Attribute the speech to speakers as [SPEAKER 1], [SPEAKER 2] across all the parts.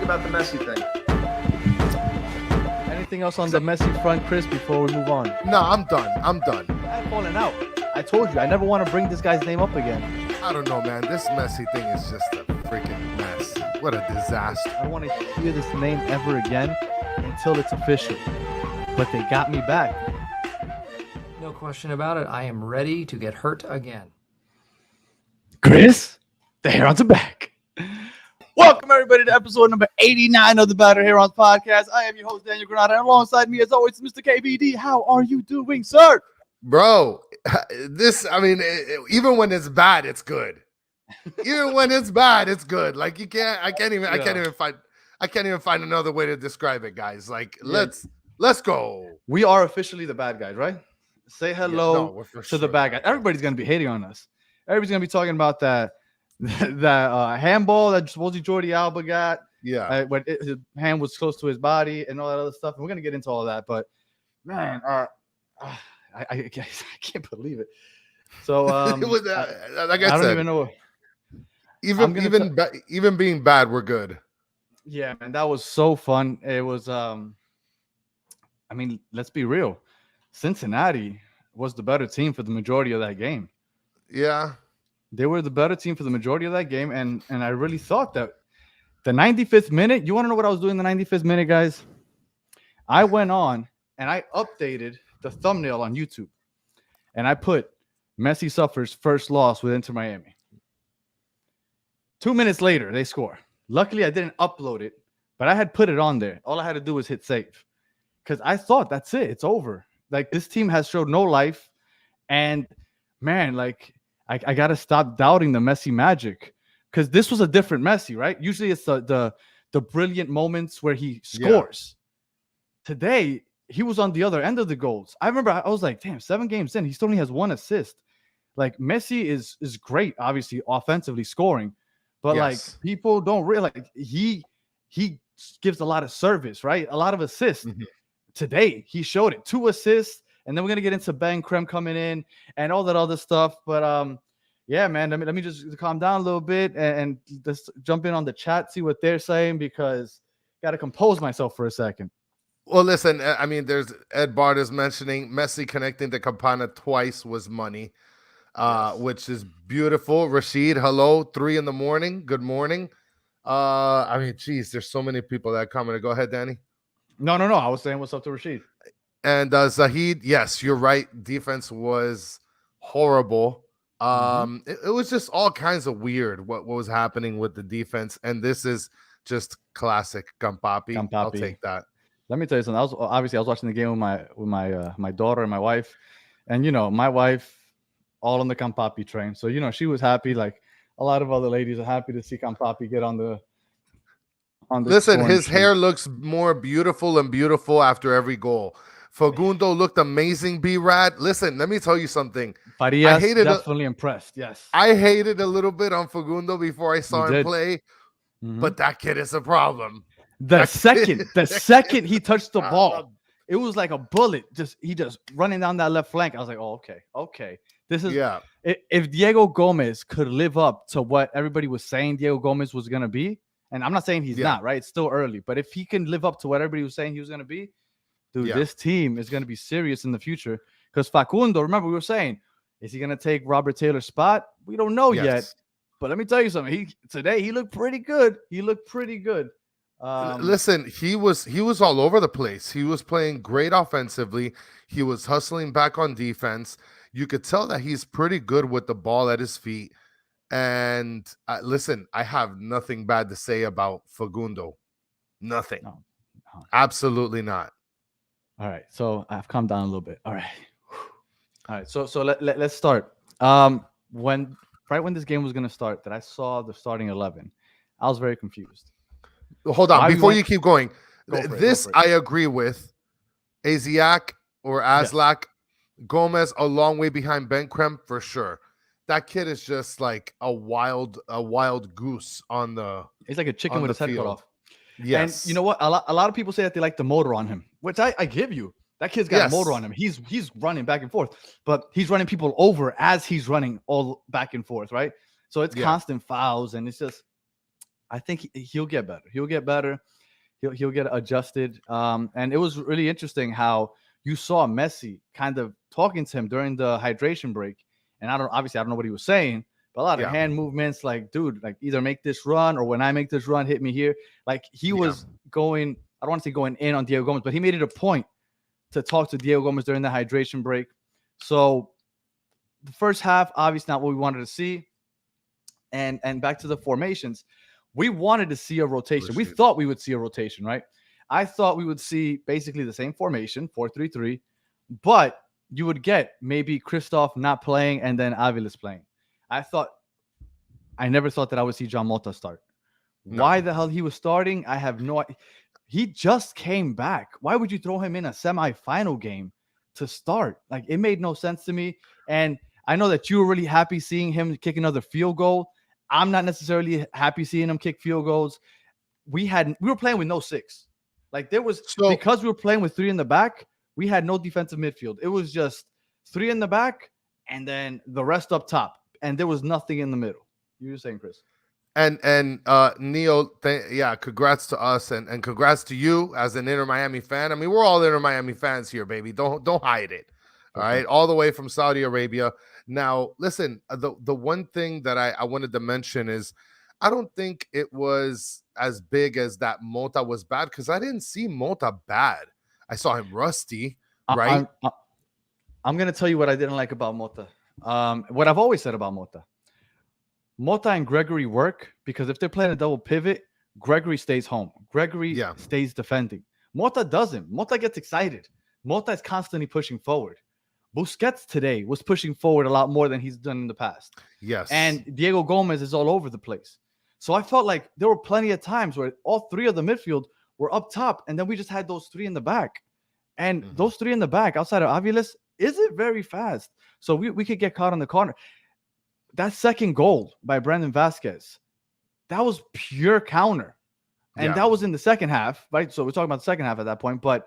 [SPEAKER 1] about the Messi thing?
[SPEAKER 2] Anything else on the Messi front, Chris, before we move on?
[SPEAKER 3] No, I'm done. I'm
[SPEAKER 2] I'm falling out. I told you, I never want to bring this guy's name up again.
[SPEAKER 3] I don't know, man. This Messi thing is just a freaking mess. What a disaster.
[SPEAKER 2] I don't want to hear this name ever again until it's official. But they got me back.
[SPEAKER 4] No question about it. I am ready to get hurt again.
[SPEAKER 2] Chris, the Herons are back. Welcome, everybody, to episode number 89 of the Battle Herons podcast. I am your host, Daniel Granada, and alongside me, as always, Mr. KBD. How are you doing, sir?
[SPEAKER 3] Bro, even when it's bad, it's good. Even when it's bad, it's good. Like I can't even find another way to describe it, guys. Like, let's go.
[SPEAKER 2] We are officially the bad guys, right? Say hello to the bad guys. Everybody's gonna be hating on us. Everybody's gonna be talking about that handball that supposedly Jordi Alba got.
[SPEAKER 3] Yeah,
[SPEAKER 2] when his hand was close to his body and all that other stuff. And we're gonna get into all that, but man, I can't believe it. So
[SPEAKER 3] it was, like
[SPEAKER 2] I
[SPEAKER 3] said,
[SPEAKER 2] don't even know.
[SPEAKER 3] Even being bad, we're good.
[SPEAKER 2] Yeah, man, that was so fun. It was. Let's be real. Cincinnati was the better team for the majority of that game.
[SPEAKER 3] Yeah,
[SPEAKER 2] they were the better team for the majority of that game, and I really thought that the 95th minute. You want to know what I was doing in the 95th minute, guys? I went on and I updated the thumbnail on YouTube, and I put Messi suffers first loss with Inter Miami. 2 minutes later, they score. Luckily, I didn't upload it, but I had put it on there. All I had to do was hit save because I thought that's it. It's over. Like, this team has showed no life, and man, like I gotta stop doubting the Messi magic because this was a different Messi, right? Usually, it's the brilliant moments where he scores. Yeah. Today, he was on the other end of the goals. I remember I was like, damn, 7 games in, he still only has 1 assist. Like, Messi is great, obviously, offensively scoring, but like, people don't realize he gives a lot of service, right? A lot of assists. Mm-hmm. Today, he showed it. 2 assists, and then we're gonna get into Ben Krem coming in and all that other stuff. But yeah, man, let me just calm down a little bit and just jump in on the chat, see what they're saying, because got to compose myself for a second.
[SPEAKER 3] Well, listen, I mean, there's Ed Bart is mentioning Messi connecting to Campana twice was money, which is beautiful. Rashid, hello, 3 a.m. Good morning. Geez, there's so many people that commented. Go ahead, Danny.
[SPEAKER 2] No. I was saying what's up to Rashid. And
[SPEAKER 3] Zahid, yes, you're right. Defense was horrible. It was just all kinds of weird what was happening with the defense, and this is just classic Campapi. I'll take that.
[SPEAKER 2] Let me tell you something. I was watching the game with my daughter and my wife, and my wife all on the Campapi train. So she was happy. Like a lot of other ladies are happy to see Campapi get on the.
[SPEAKER 3] Listen, his hair looks more beautiful and beautiful after every goal. Fagundo looked amazing, B-Rad. Listen, let me tell you something.
[SPEAKER 2] Farias definitely impressed, yes.
[SPEAKER 3] I hated a little bit on Fagundo before I saw him play, but that kid is a problem.
[SPEAKER 2] The second he touched the ball, it was like a bullet. He just running down that left flank. I was like, oh, okay. This is if Diego Gomez could live up to what everybody was saying Diego Gomez was gonna be. And I'm not saying he's not, right? It's still early. But if he can live up to what everybody was saying he was going to be, dude, this team is going to be serious in the future. Because Facundo, remember, we were saying, is he going to take Robert Taylor's spot? We don't know yet. But let me tell you something. Today, he looked pretty good.
[SPEAKER 3] Listen, he was all over the place. He was playing great offensively. He was hustling back on defense. You could tell that he's pretty good with the ball at his feet. And listen, I have nothing bad to say about Fagundo. Nothing. No. Absolutely not.
[SPEAKER 2] All right. So I've calmed down a little bit. All right. So let's start. When this game was going to start, that I saw the starting 11, I was very confused.
[SPEAKER 3] Hold on. Before you keep going, I agree with. Aziak or Aslak, Gomez a long way behind Ben Krem for sure. That kid is just like a wild goose on the.
[SPEAKER 2] He's like a chicken with his head cut off.
[SPEAKER 3] Yes.
[SPEAKER 2] And you know what? A lot of people say that they like the motor on him, which I give you. That kid's got a motor on him. He's running back and forth, but he's running people over as he's running all back and forth, right? So it's constant fouls, and it's just I think he'll get better. He'll get better. He'll get adjusted. And it was really interesting how you saw Messi kind of talking to him during the hydration break. And I don't know what he was saying, but a lot of hand movements, like, dude, like either make this run or when I make this run, hit me here. Like he was going, I don't want to say going in on Diego Gomez, but he made it a point to talk to Diego Gomez during the hydration break. So the first half, obviously not what we wanted to see. And back to the formations, we wanted to see a rotation. We thought we would see a rotation, right? I thought we would see basically the same formation, 4-3-3, but you would get maybe Christoph not playing and then Aviles playing. I never thought that I would see John Mota start. No. Why the hell he was starting, I have no idea. He just came back. Why would you throw him in a semifinal game to start? Like, it made no sense to me. And I know that you were really happy seeing him kick another field goal. I'm not necessarily happy seeing him kick field goals. We were playing with no 6. Like because we were playing with 3 in the back, we had no defensive midfield. It was just 3 in the back and then the rest up top. And there was nothing in the middle. You were saying, Chris.
[SPEAKER 3] And Neo, congrats to us and congrats to you as an Inter Miami fan. I mean, we're all Inter Miami fans here, baby. Don't hide it. All right, all the way from Saudi Arabia. Now, listen, the one thing that I wanted to mention is I don't think it was as big as that Mota was bad because I didn't see Mota bad. I saw him rusty, right?
[SPEAKER 2] I'm going to tell you what I didn't like about Mota. What I've always said about Mota. Mota and Gregory work because if they're playing a double pivot, Gregory stays home. Gregory stays defending. Mota doesn't. Mota gets excited. Mota is constantly pushing forward. Busquets today was pushing forward a lot more than he's done in the past.
[SPEAKER 3] Yes.
[SPEAKER 2] And Diego Gomez is all over the place. So I felt like there were plenty of times where all 3 of the midfield were up top, and then we just had those 3 in the back. And those 3 in the back, outside of Aviles, isn't very fast. So we could get caught on the corner. That second goal by Brandon Vasquez, that was pure counter. And that was in the second half, right? So we're talking about the second half at that point. But,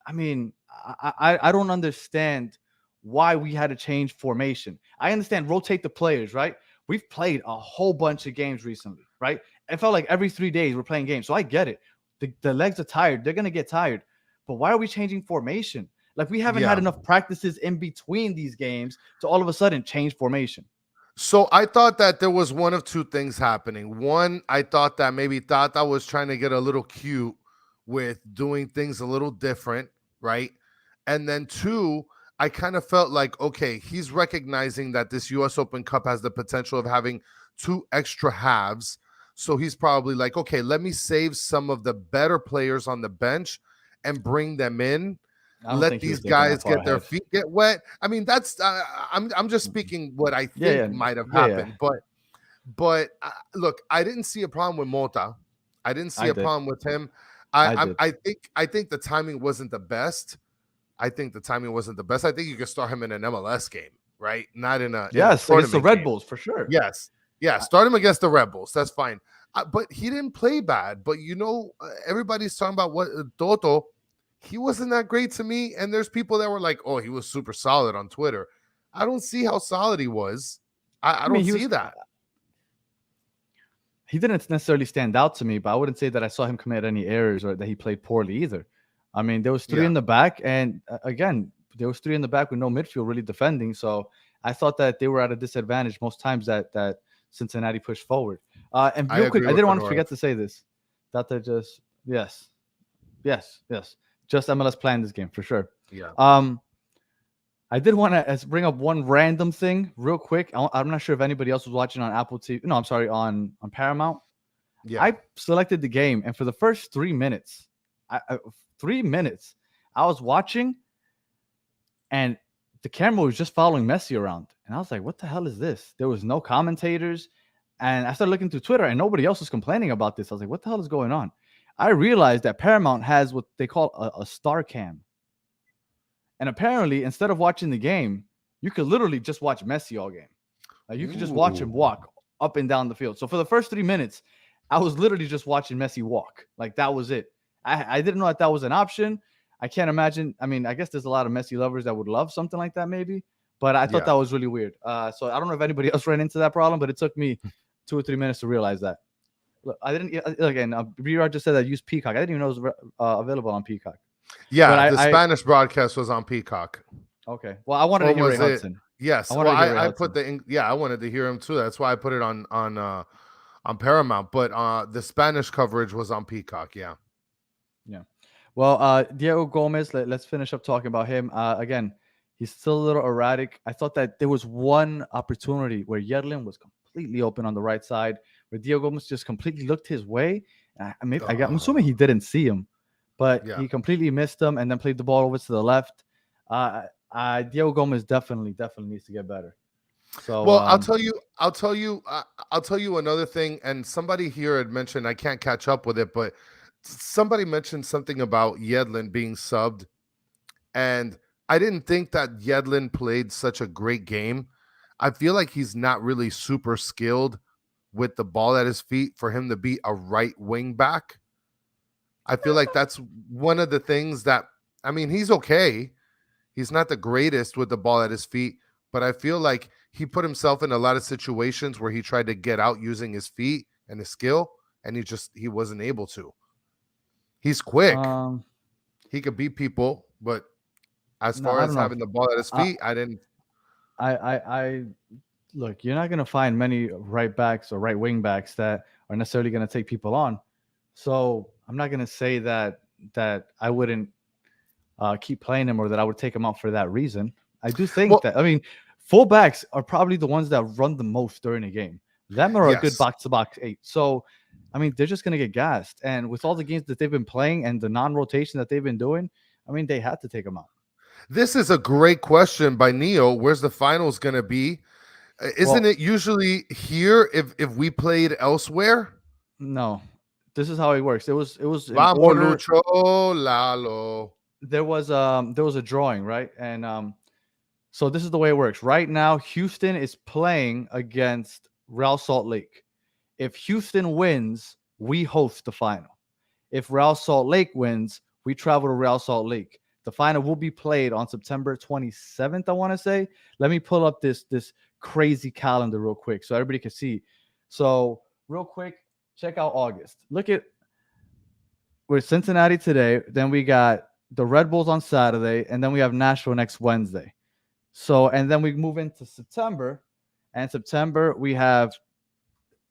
[SPEAKER 2] I mean, I don't understand why we had to change formation. I understand rotate the players, right? We've played a whole bunch of games recently, right? It felt like every 3 days we're playing games. So I get it. The legs are tired. They're going to get tired. But why are we changing formation? Like, we haven't had enough practices in between these games to all of a sudden change formation.
[SPEAKER 3] So I thought that there was one of 2 things happening. One, I thought that maybe Tata was trying to get a little cute with doing things a little different, right? And then 2, I kind of felt like, okay, he's recognizing that this U.S. Open Cup has the potential of having 2 extra halves. So he's probably like, okay, let me save some of the better players on the bench and bring them in. Let these guys get their feet get wet. I mean, that's I'm just speaking what I think might have happened. But look, I didn't see a problem with Mota. I didn't see a problem with him. I think the timing wasn't the best. I think you could start him in an MLS game, right? Not in a
[SPEAKER 2] against the Red Bulls for sure.
[SPEAKER 3] Yes, start him against the Red Bulls. That's fine. But he didn't play bad. But everybody's talking about what Toto. He wasn't that great to me. And there's people that were like, oh, he was super solid on Twitter. I don't see how solid he was. I don't see that.
[SPEAKER 2] He didn't necessarily stand out to me, but I wouldn't say that I saw him commit any errors or that he played poorly either. I mean, there was 3 in the back. And again, there was 3 in the back with no midfield really defending. So I thought that they were at a disadvantage most times that Cincinnati pushed forward. And real quick, I didn't want to forget to say this. Tata just, yes. Just MLS playing this game for sure.
[SPEAKER 3] Yeah.
[SPEAKER 2] I did want to bring up one random thing real quick. I'm not sure if anybody else was watching on Apple TV. No, I'm sorry, on Paramount.
[SPEAKER 3] Yeah.
[SPEAKER 2] I selected the game, and for the first 3 minutes, I was watching, and the camera was just following Messi around, and I was like, "What the hell is this?" There was no commentators, and I started looking through Twitter, and nobody else was complaining about this. I was like, "What the hell is going on?" I realized that Paramount has what they call a star cam. And apparently, instead of watching the game, you could literally just watch Messi all game. Like, you could just watch him walk up and down the field. So for the first 3 minutes, I was literally just watching Messi walk. Like, that was it. I didn't know that was an option. I can't imagine. I mean, I guess there's a lot of Messi lovers that would love something like that maybe. But I thought that was really weird. So I don't know if anybody else ran into that problem, but it took me 2 or 3 minutes to realize that. Look, I didn't again. B-Rod just said that use Peacock. I didn't even know it was available on Peacock.
[SPEAKER 3] Yeah,
[SPEAKER 2] But
[SPEAKER 3] the Spanish broadcast was on Peacock.
[SPEAKER 2] Okay. Well, I wanted
[SPEAKER 3] Or
[SPEAKER 2] to hear Ray
[SPEAKER 3] was it?
[SPEAKER 2] Hudson.
[SPEAKER 3] Yes.
[SPEAKER 2] I
[SPEAKER 3] Well,
[SPEAKER 2] wanted to hear Ray
[SPEAKER 3] I
[SPEAKER 2] Hudson.
[SPEAKER 3] put I wanted to hear him too. That's why I put it on Paramount. But the Spanish coverage was on Peacock. Yeah.
[SPEAKER 2] Yeah. Well, Diego Gomez, let's finish up talking about him. Again, he's still a little erratic. I thought that there was one opportunity where Yedlin was completely open on the right side, where Diego Gomez just completely looked his way. I'm assuming he didn't see him, but he completely missed him and then played the ball over to the left. Diego Gomez definitely needs to get better. So,
[SPEAKER 3] well, I'll tell you another thing. And somebody here had mentioned, I can't catch up with it, but somebody mentioned something about Yedlin being subbed, and I didn't think that Yedlin played such a great game. I feel like he's not really super skilled with the ball at his feet for him to be a right wing back. I feel like that's one of the things that, I mean, he's okay. He's not the greatest with the ball at his feet, but I feel like he put himself in a lot of situations where he tried to get out using his feet and his skill, and he wasn't able to. He's quick. He could beat people, but as far as having the ball at his feet, I didn't.
[SPEAKER 2] I look, you're not going to find many right backs or right wing backs that are necessarily going to take people on. So I'm not going to say that I wouldn't keep playing him or that I would take him out for that reason. I do think that, I mean, fullbacks are probably the ones that run the most during a game. Them are a good box-to-box 8. So, I mean, they're just going to get gassed. And with all the games that they've been playing and the non-rotation that they've been doing, I mean, they had to take him out.
[SPEAKER 3] This is a great question by Neo. Where's the finals going to be? Isn't it usually here if we played elsewhere?
[SPEAKER 2] No. This is how it works. It was
[SPEAKER 3] Vamos, Lucho, Lalo.
[SPEAKER 2] There was a drawing, right? And so this is the way it works. Right now, Houston is playing against Real Salt Lake. If Houston wins, we host the final. If Real Salt Lake wins, we travel to Real Salt Lake. The final will be played on September 27th, I want to say. Let me pull up this crazy calendar real quick so everybody can see. So real quick, check out August. We're Cincinnati today. Then we got the Red Bulls on Saturday, and then we have Nashville next Wednesday. So, and then we move into September. And September, we have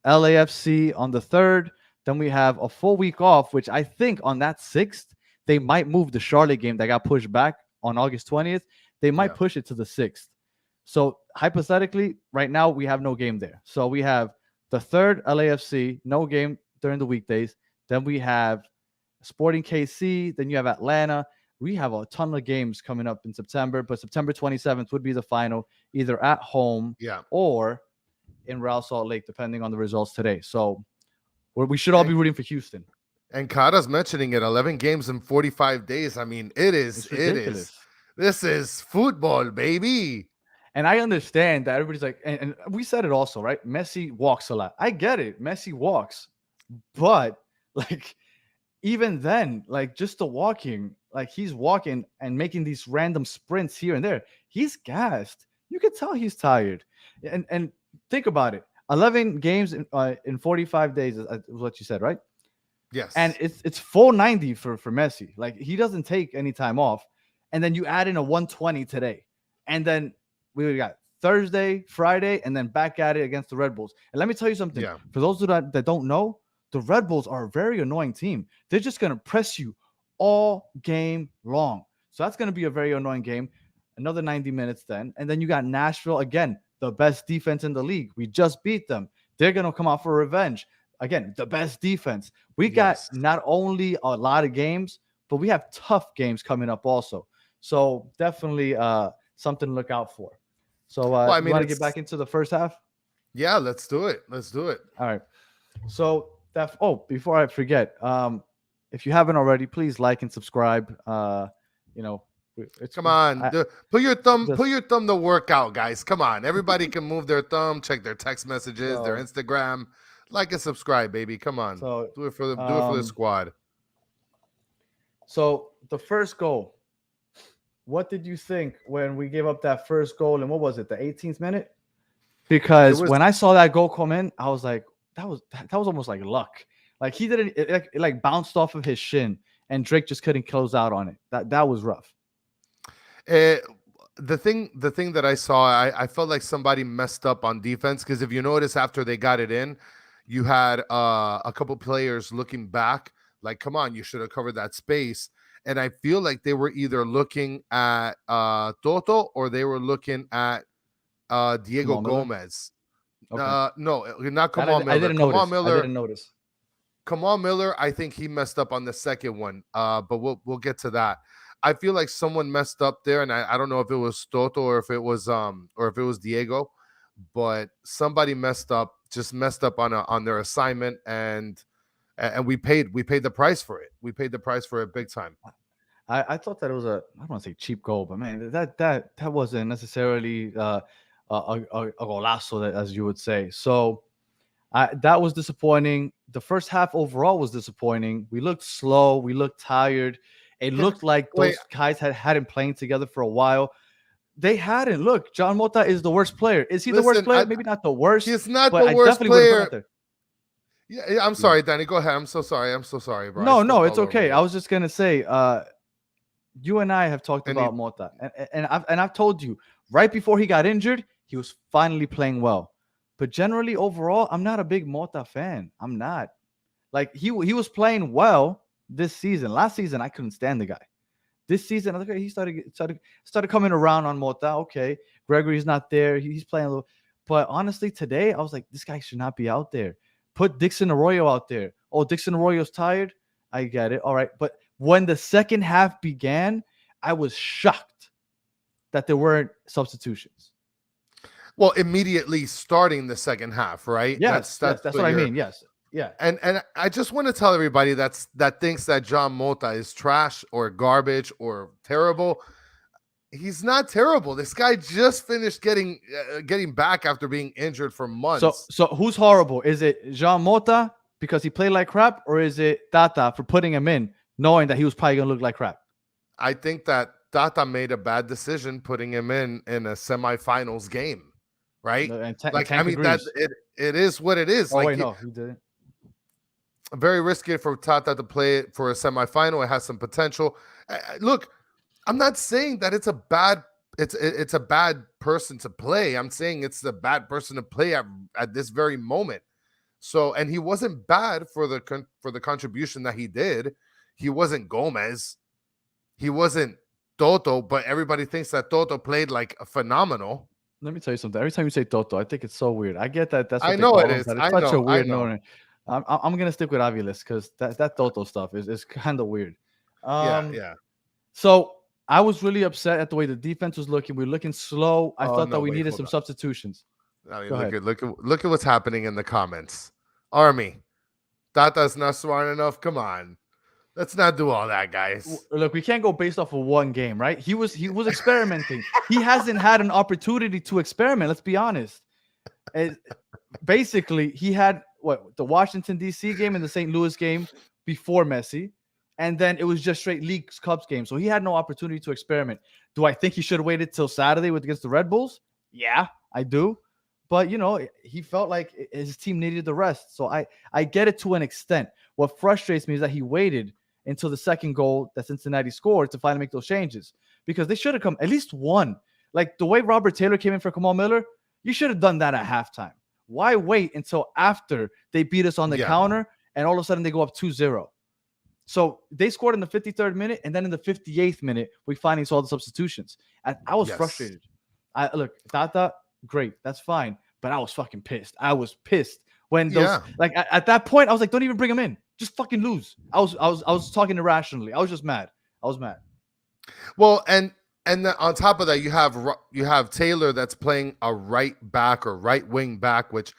[SPEAKER 2] LAFC on the 3rd. Then we have a full week off, which I think on that 6th, they might move the Charlotte game that got pushed back on August 20th. They might push it to the 6th. So hypothetically, right now, we have no game there. So we have the 3rd, LAFC, no game during the weekdays. Then we have Sporting KC. Then you have Atlanta. We have a ton of games coming up in September, but September 27th would be the final, either at home or in Real Salt Lake, depending on the results today. So we should all be rooting for Houston.
[SPEAKER 3] And Kara's mentioning it, 11 games in 45 days. I mean, it is. This is football, baby.
[SPEAKER 2] And I understand that everybody's like, and we said it also, right? Messi walks a lot. I get it. Messi walks. But, like, even then, like, just the walking, like, he's walking and making these random sprints here and there. He's gassed. You can tell he's tired. And think about it. 11 games in 45 days is what you said, right?
[SPEAKER 3] Yes.
[SPEAKER 2] And it's full 90 for Messi. Like, he doesn't take any time off. And then you add in a 120 today. And then we got Thursday, Friday, and then back at it against the Red Bulls. And let me tell you something. Yeah. For those that don't know, the Red Bulls are a very annoying team. They're just going to press you all game long. So that's going to be a very annoying game. Another 90 minutes then. And then you got Nashville, again, the best defense in the league. We just beat them. They're going to come out for revenge. Again, the best defense. We got not only a lot of games, but we have tough games coming up also. So definitely something to look out for. So you want to get back into the first half?
[SPEAKER 3] Yeah, let's do it. All
[SPEAKER 2] right. So before I forget, if you haven't already, please like and subscribe. Come
[SPEAKER 3] on, put your thumb to work out, guys. Come on, everybody can move their thumb, check their text messages, their Instagram. Like and subscribe, baby. Come on. So, do it for the squad.
[SPEAKER 2] So the first goal. What did you think when we gave up that first goal? And what was it, the 18th minute? Because when I saw that goal come in, I was like, was almost like luck. Like he didn't it like bounced off of his shin, and Drake just couldn't close out on it. That was rough.
[SPEAKER 3] Eh, the thing that I saw, I felt like somebody messed up on defense, because if you notice, after they got it in, you had a couple players looking back, like, come on, you should have covered that space. And I feel like they were either looking at Toto, or they were looking at Diego
[SPEAKER 2] Kamal Miller?
[SPEAKER 3] Gomez.
[SPEAKER 2] Okay.
[SPEAKER 3] No, not
[SPEAKER 2] That
[SPEAKER 3] Kamal Miller.
[SPEAKER 2] I didn't
[SPEAKER 3] Kamal
[SPEAKER 2] notice.
[SPEAKER 3] Miller.
[SPEAKER 2] I didn't notice.
[SPEAKER 3] Kamal Miller, I think he messed up on the second one. But we'll get to that. I feel like someone messed up there, and I don't know if it was Toto or if it was Diego, but somebody messed up on their assignment, and we paid the price for it. We paid the price for it big time.
[SPEAKER 2] I thought that it was I don't want to say cheap goal, but man, that wasn't necessarily a golazo, as you would say. So that was disappointing. The first half overall was disappointing. We looked slow. We looked tired. It looked like those guys hadn't playing together for a while. They hadn't. Look, John Mota is the worst player. Is he the worst player? Maybe not the worst.
[SPEAKER 3] He's not the worst player. Yeah, I'm sorry, Danny. Go ahead. I'm so sorry, bro.
[SPEAKER 2] No, it's okay. I was just gonna say, you and I have talked about Mota, and I've told you right before he got injured, he was finally playing well. But generally, overall, I'm not a big Mota fan. I'm not. Like he was playing well this season. Last season, I couldn't stand the guy. This season, I was like, he started coming around on Mota. Okay, Gregory's not there. He's playing a little. But honestly, today, I was like, this guy should not be out there. Put Dixon Arroyo out there. Oh, Dixon Arroyo's tired. I get it. All right. But when the second half began, I was shocked that there weren't substitutions.
[SPEAKER 3] Well, immediately starting the second half, right?
[SPEAKER 2] Yes, that's what I mean. Yes. Yeah.
[SPEAKER 3] And I just want to tell everybody that thinks that John Mota is trash or garbage or terrible. He's not terrible. This guy just finished getting back after being injured for months.
[SPEAKER 2] So who's horrible? Is it Jean Mota because he played like crap, or is it Tata for putting him in, knowing that he was probably going to look like crap?
[SPEAKER 3] I think that Tata made a bad decision putting him in a semifinals game, right? It is what it is.
[SPEAKER 2] Oh, wait, no, he didn't.
[SPEAKER 3] Very risky for Tata to play it for a semifinal. It has some potential. Look, I'm not saying that it's a bad person to play. I'm saying it's a bad person to play at this very moment. So, and he wasn't bad for the contribution that he did. He wasn't Gomez. He wasn't Toto, but everybody thinks that Toto played like a phenomenal.
[SPEAKER 2] Let me tell you something. Every time you say Toto, I think it's so weird. I get that. That's what
[SPEAKER 3] I know it is.
[SPEAKER 2] It's such a weird name. I'm gonna stick with Aviles because that Toto stuff is kind of weird.
[SPEAKER 3] Yeah.
[SPEAKER 2] So I was really upset at the way the defense was looking. We were looking slow. I thought that we needed some substitutions.
[SPEAKER 3] I mean, look at what's happening in the comments. Army, Tata's not smart enough. Come on, let's not do all that, guys.
[SPEAKER 2] Look, we can't go based off of one game, right? He was experimenting. He hasn't had an opportunity to experiment. Let's be honest. Basically, he had the Washington D.C. game and the St. Louis game before Messi, and then it was just straight Leagues Cubs game. So he had no opportunity to experiment. Do I think he should have waited till Saturday against the Red Bulls? Yeah, I do. But he felt like his team needed the rest. So I get it to an extent. What frustrates me is that he waited until the second goal that Cincinnati scored to finally make those changes, because they should have come at least one. Like the way Robert Taylor came in for Kamal Miller, you should have done that at halftime. Why wait until after they beat us on the counter and all of a sudden they go up 2-0? So they scored in the 53rd minute, and then in the 58th minute, we finally saw the substitutions. I was frustrated. Look, Tata, great, that's fine, but I was fucking pissed. I was pissed when those at that point I was like, don't even bring him in. Just fucking lose. I was talking irrationally. I was just mad. I was mad.
[SPEAKER 3] Well, and on top of that, you have Taylor that's playing a right back or right wing back, which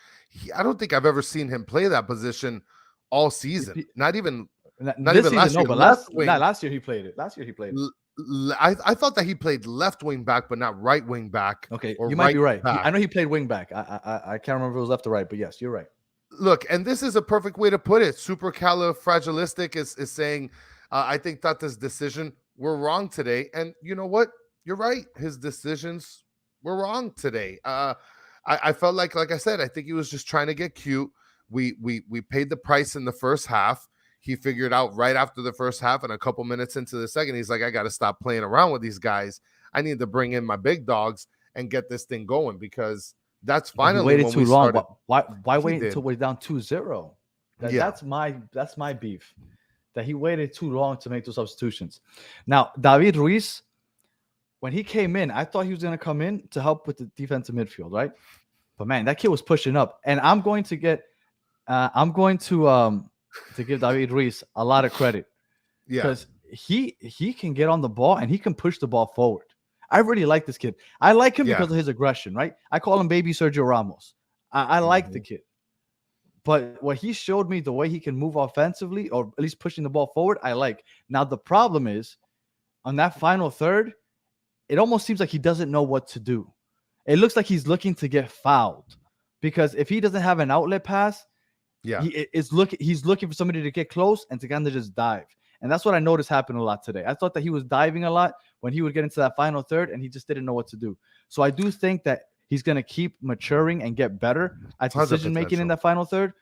[SPEAKER 3] I don't think I've ever seen him play that position all season. Not even last year.
[SPEAKER 2] But last year he played it. Last year he played it.
[SPEAKER 3] I thought that he played left wing back, but not right wing back.
[SPEAKER 2] Okay, you might be right. I know he played wing back. I can't remember if it was left or right, but yes, you're right.
[SPEAKER 3] Look, and this is a perfect way to put it. Supercalifragilistic is saying, I think Tata's decision were wrong today. And you know what? You're right. His decisions were wrong today. I felt like I said, I think he was just trying to get cute. We paid the price in the first half. He figured out right after the first half and a couple minutes into the second, he's like, I got to stop playing around with these guys. I need to bring in my big dogs and get this thing going, because that's finally
[SPEAKER 2] waited
[SPEAKER 3] when
[SPEAKER 2] too
[SPEAKER 3] we
[SPEAKER 2] long.
[SPEAKER 3] started.
[SPEAKER 2] Why wait
[SPEAKER 3] did.
[SPEAKER 2] until we're down 2-0?
[SPEAKER 3] Yeah.
[SPEAKER 2] That's my beef. That he waited too long to make those substitutions. Now, David Ruiz, when he came in, I thought he was going to come in to help with the defensive midfield, right? But man, that kid was pushing up, and I'm going to give David Ruiz a lot of credit, because he can get on the ball and he can push the ball forward. I really like this kid. I like him because of his aggression, right? I call him baby Sergio Ramos. I like the kid. But what he showed me, the way he can move offensively, or at least pushing the ball forward, I like. Now, the problem is, on that final third, it almost seems like he doesn't know what to do. It looks like he's looking to get fouled, because if he doesn't have an outlet pass, he's looking for somebody to get close and to kind of just dive. And that's what I noticed happen a lot today. I thought that he was diving a lot when he would get into that final third, and he just didn't know what to do. So I do think that he's going to keep maturing and get better at decision-making in that final third.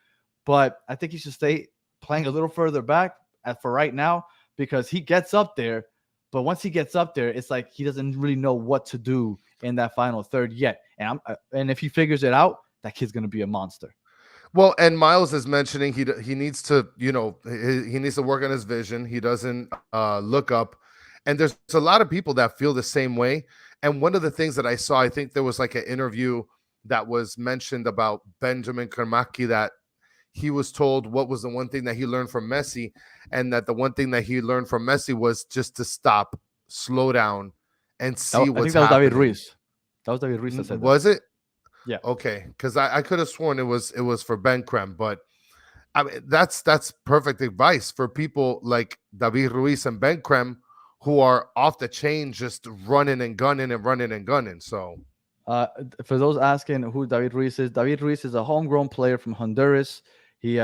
[SPEAKER 2] But I think he should stay playing a little further back for right now, because he gets up there. But once he gets up there, it's like he doesn't really know what to do in that final third yet. And if he figures it out, that kid's going to be a monster.
[SPEAKER 3] Well, and Miles is mentioning he needs to, he needs to work on his vision. He doesn't look up. And there's a lot of people that feel the same way. And one of the things that I saw, I think there was like an interview that was mentioned about Benjamin Cremaschi, that he was told what was the one thing that he learned from Messi, and that the one thing that he learned from Messi was just to stop, slow down, and see what's happening.
[SPEAKER 2] David Ruiz. That was David Ruiz that said that.
[SPEAKER 3] Was it?
[SPEAKER 2] Yeah.
[SPEAKER 3] Okay, because I could have sworn it was for Ben Crem, but I mean that's perfect advice for people like David Ruiz and Ben Crem, who are off the chain, just running and gunning and running and gunning. So,
[SPEAKER 2] for those asking who David Ruiz is a homegrown player from Honduras. He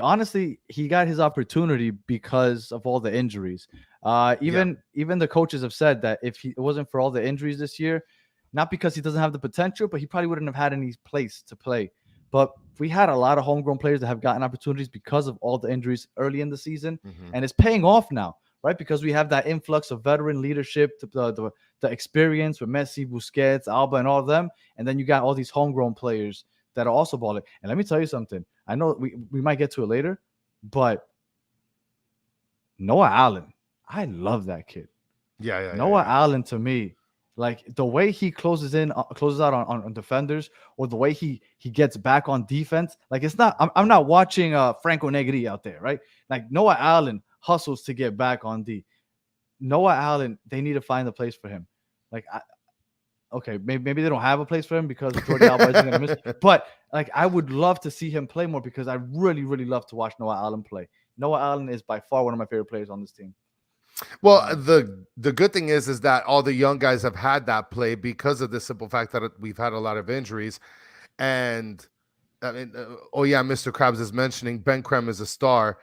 [SPEAKER 2] honestly got his opportunity because of all the injuries. Even the coaches have said that if it wasn't for all the injuries this year, not because he doesn't have the potential, but he probably wouldn't have had any place to play. But we had a lot of homegrown players that have gotten opportunities because of all the injuries early in the season, and it's paying off now, right? Because we have that influx of veteran leadership, the experience with Messi, Busquets, Alba, and all of them, and then you got all these homegrown players that are also balling. And let me tell you something. I know we might get to it later, but Noah Allen, I love that kid. Noah Allen, to me, like the way he closes out on defenders, or the way he gets back on defense. Like it's not. I'm not watching Franco Negri out there, right? Like Noah Allen hustles to get back on D. Noah Allen, they need to find a place for him. Like okay, maybe they don't have a place for him because Jordi Alba isn't going to miss. But like, I would love to see him play more, because I really, really love to watch Noah Allen play. Noah Allen is by far one of my favorite players on this team.
[SPEAKER 3] Well, the good thing is that all the young guys have had that play because of the simple fact that we've had a lot of injuries. And I mean, Mr. Krabs is mentioning Ben Crem is a star.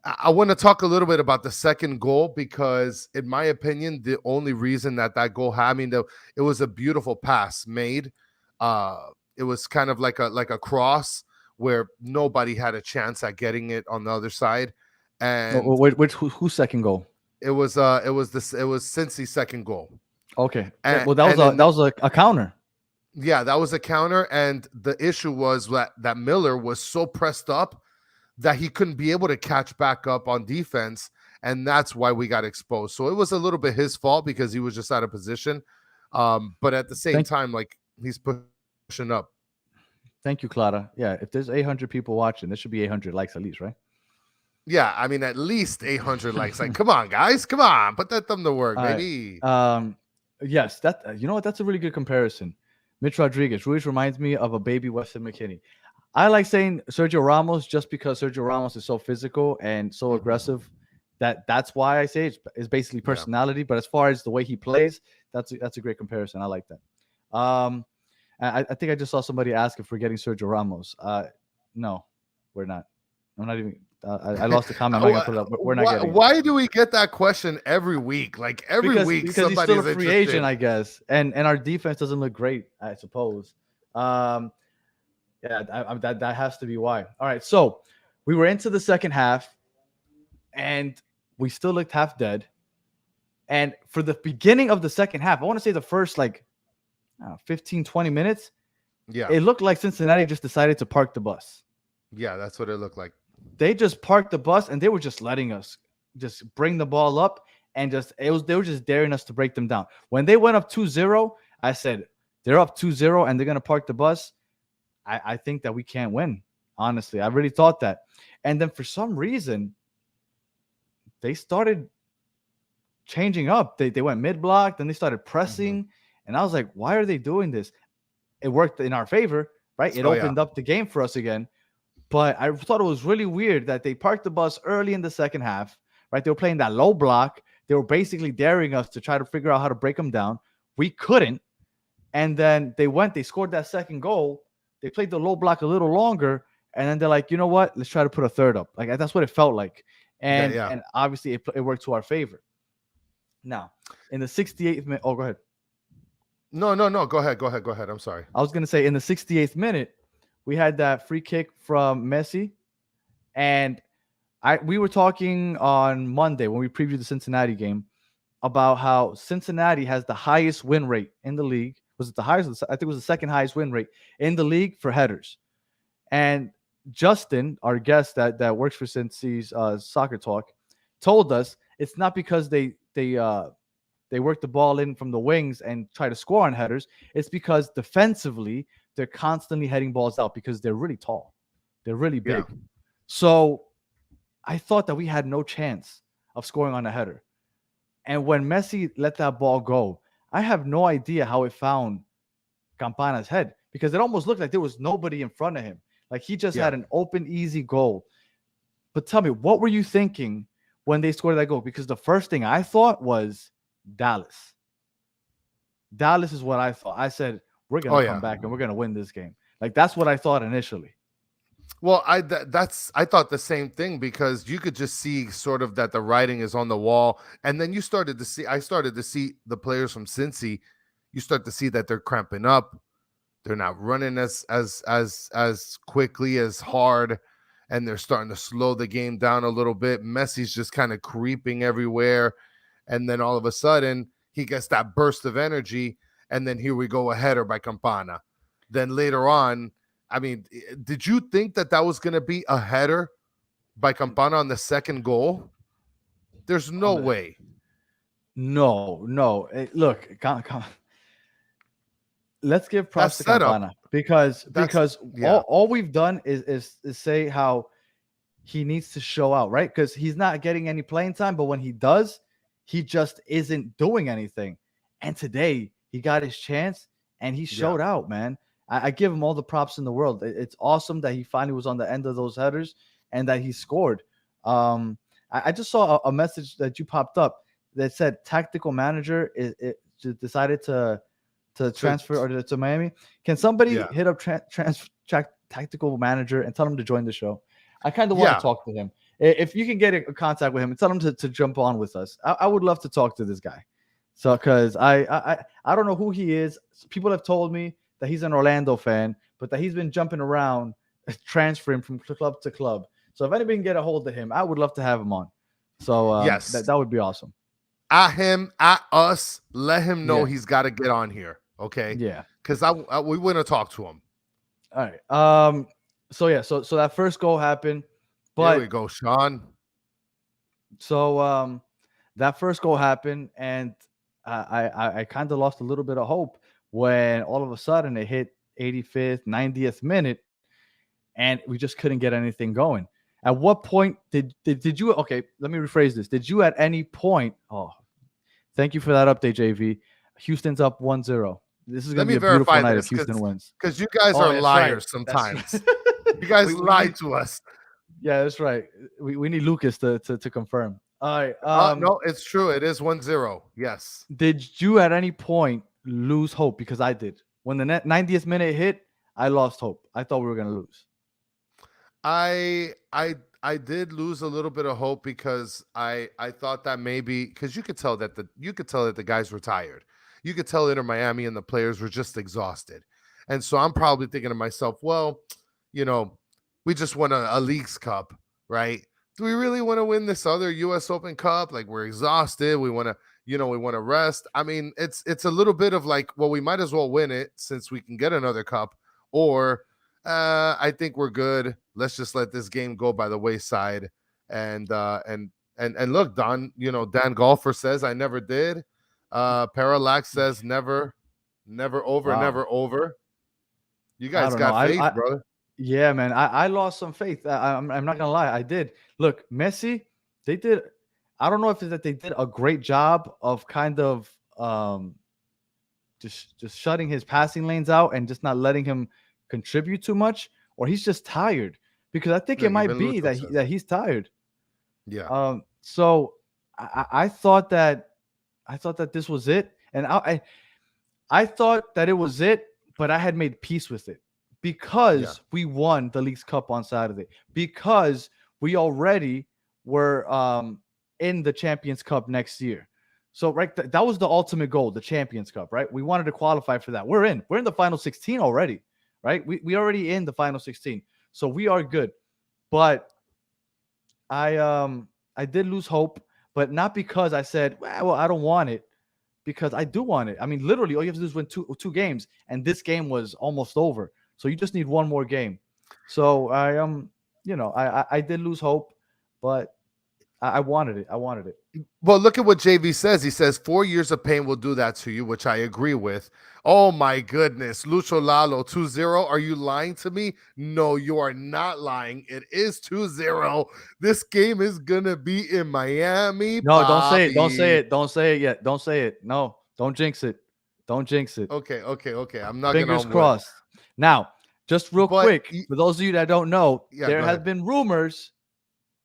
[SPEAKER 3] I want to talk a little bit about the second goal, because in my opinion, the only reason that goal happened, it was a beautiful pass made. It was kind of like a cross where nobody had a chance at getting it on the other side. And
[SPEAKER 2] whose second goal?
[SPEAKER 3] It was Cincy's second goal.
[SPEAKER 2] Okay. Well, that was a counter.
[SPEAKER 3] Yeah, that was a counter, and the issue was that Miller was so pressed up that he couldn't be able to catch back up on defense, and that's why we got exposed. So it was a little bit his fault because he was just out of position. But at the same time, like, he's pushing up.
[SPEAKER 2] Thank you, Clara. Yeah, if there's 800 people watching, there should be 800 likes at least, right?
[SPEAKER 3] Yeah, I mean, at least 800 likes. Like, come on, guys. Come on. Put that thumb to work, baby.
[SPEAKER 2] Yes, you know what? That's a really good comparison. Mitch Rodriguez. Ruiz reminds me of a baby Weston McKennie. I like saying Sergio Ramos just because Sergio Ramos is so physical and so aggressive. That's why I say it's basically personality. But as far as the way he plays, that's a great comparison. I like that. I think I just saw somebody ask if we're getting Sergio Ramos. No, we're not. I'm not even. I lost the comment. I'm not gonna put it up. We're not getting.
[SPEAKER 3] Why do we get that question every week? Like every week,
[SPEAKER 2] because he's still a free agent, I guess. And our defense doesn't look great, I suppose. Yeah, that has to be why. All right, so we were into the second half, and we still looked half dead. And for the beginning of the second half, I want to say the first like 15, 20 minutes,
[SPEAKER 3] Yeah.
[SPEAKER 2] it looked like Cincinnati just decided to park the bus.
[SPEAKER 3] Yeah, that's what it looked like.
[SPEAKER 2] They just parked the bus and they were just letting us just bring the ball up and they were just daring us to break them down. When they went up 2-0, I said, they're up 2-0 and they're going to park the bus. I think that we can't win. Honestly, I really thought that. And then for some reason, they started changing up. They went mid-block, then they started pressing. And I was like, why are they doing this? It worked in our favor, right? It opened up the game for us again. But I thought it was really weird that they parked the bus early in the second half, right? They were playing that low block. They were basically daring us to try to figure out how to break them down. We couldn't. And then they scored that second goal. They played the low block a little longer. And then they're like, you know what? Let's try to put a third up. Like, that's what it felt like. And and obviously it worked to our favor. Now, in the 68th minute, go ahead.
[SPEAKER 3] No. Go ahead. I'm sorry.
[SPEAKER 2] I was going to say in the 68th minute, we had that free kick from Messi. And we were talking on Monday when we previewed the Cincinnati game about how Cincinnati has the highest win rate in the league. Was it the highest? I think it was the second highest win rate in the league for headers. And Justin, our guest that works for Cincy's Soccer Talk, told us it's not because they work the ball in from the wings and try to score on headers. It's because defensively they're constantly heading balls out because they're really tall. They're really big. Yeah. So I thought that we had no chance of scoring on a header. And when Messi let that ball go, I have no idea how it found Campana's head because it almost looked like there was nobody in front of him. Like he just had an open, easy goal. But tell me, what were you thinking when they scored that goal? Because the first thing I thought was Dallas. Dallas is what I thought. I said, we're going to come back and we're going to win this game. Like, that's what I thought initially.
[SPEAKER 3] Well, I thought the same thing because you could just see sort of that the writing is on the wall. And then I started to see the players from Cincy. You start to see that they're cramping up. They're not running as quickly, as hard. And they're starting to slow the game down a little bit. Messi's just kind of creeping everywhere. And then all of a sudden, he gets that burst of energy. And then here we go, a header by Campana. Then later on, I mean, did you think that was going to be a header by Campana on the second goal? There's no way.
[SPEAKER 2] No. Look, let's give props to Campana because all we've done is say how he needs to show out, right? Because he's not getting any playing time, but when he does, he just isn't doing anything. And today he got his chance and he showed out, man. I give him all the props in the world. It's awesome that he finally was on the end of those headers and that he scored. I just saw a message that you popped up that said tactical manager decided to transfer or to Miami. Can somebody hit up tactical manager and tell him to join the show? I kind of want to talk to him. If you can get in contact with him and tell him to jump on with us, I would love to talk to this guy. So, because I don't know who he is. People have told me that he's an Orlando fan, but that he's been jumping around, transferring from club to club. So if anybody can get a hold of him, I would love to have him on. So yes, that would be awesome.
[SPEAKER 3] At him, at us, let him know he's got to get on here. Okay.
[SPEAKER 2] Yeah.
[SPEAKER 3] Because we want to talk to him.
[SPEAKER 2] All right. So that first goal happened. But
[SPEAKER 3] there we go, Sean.
[SPEAKER 2] So that first goal happened, and I kind of lost a little bit of hope when all of a sudden it hit 85th, 90th minute, and we just couldn't get anything going. At what point did you? Okay, let me rephrase this. Did you at any point? Oh, thank you for that update, JV. Houston's up 1-0. This is going to be a beautiful night if Houston wins.
[SPEAKER 3] Because you guys are liars sometimes. You guys lie to us.
[SPEAKER 2] Yeah, that's right. We need Lucas to confirm. All right.
[SPEAKER 3] No, it's true. It is 1-0. Yes.
[SPEAKER 2] Did you at any point lose hope? Because I did. When the 90th minute hit, I lost hope. I thought we were going to lose.
[SPEAKER 3] I did lose a little bit of hope because I thought that maybe because you could tell that the guys were tired. You could tell Inter Miami and the players were just exhausted. And so I'm probably thinking to myself, well, we just won a Leagues Cup, right? Do we really want to win this other US Open Cup? Like, we're exhausted. We want to, we want to rest. I mean, it's a little bit of like, well, we might as well win it since we can get another cup. Or I think we're good. Let's just let this game go by the wayside. And look, Don, Dan Golfer says I never did. Parallax says never over,
[SPEAKER 2] Wow.
[SPEAKER 3] never over. You guys
[SPEAKER 2] don't
[SPEAKER 3] got
[SPEAKER 2] know.
[SPEAKER 3] faith, brother.
[SPEAKER 2] Yeah, man. I lost some faith. I'm not gonna lie. I did. Look, Messi, they did. I don't know if it's that they did a great job of kind of just shutting his passing lanes out and just not letting him contribute too much, or he's just tired. Because I think it might be that he's tired.
[SPEAKER 3] Yeah.
[SPEAKER 2] So I thought that this was it, and I thought that it was it, but I had made peace with it because we won the Leagues Cup on Saturday, because we already were in the Champions Cup next year. So right, that was the ultimate goal, the Champions Cup, right? We wanted to qualify for that. We're in the final 16 already, right? We already in the final 16, so we are good. But I did lose hope, but not because I said, well, I don't want it, because I do want it. I mean, literally, all you have to do is win two games, and this game was almost over. So you just need one more game. So I did lose hope, but I wanted it. I wanted it.
[SPEAKER 3] Well, look at what JV says. He says 4 years of pain will do that to you, which I agree with. Oh my goodness. Lucho Lalo 2-0. Are you lying to me? No, you are not lying. It is 2-0. This game is going to be in Miami.
[SPEAKER 2] No,
[SPEAKER 3] Bobby.
[SPEAKER 2] don't say it. Don't say it. Don't say it yet. Don't say it. No, don't jinx it. Don't jinx it.
[SPEAKER 3] Okay. I'm not
[SPEAKER 2] Fingers crossed. Now, just real quick, for those of you that don't know, there has been rumors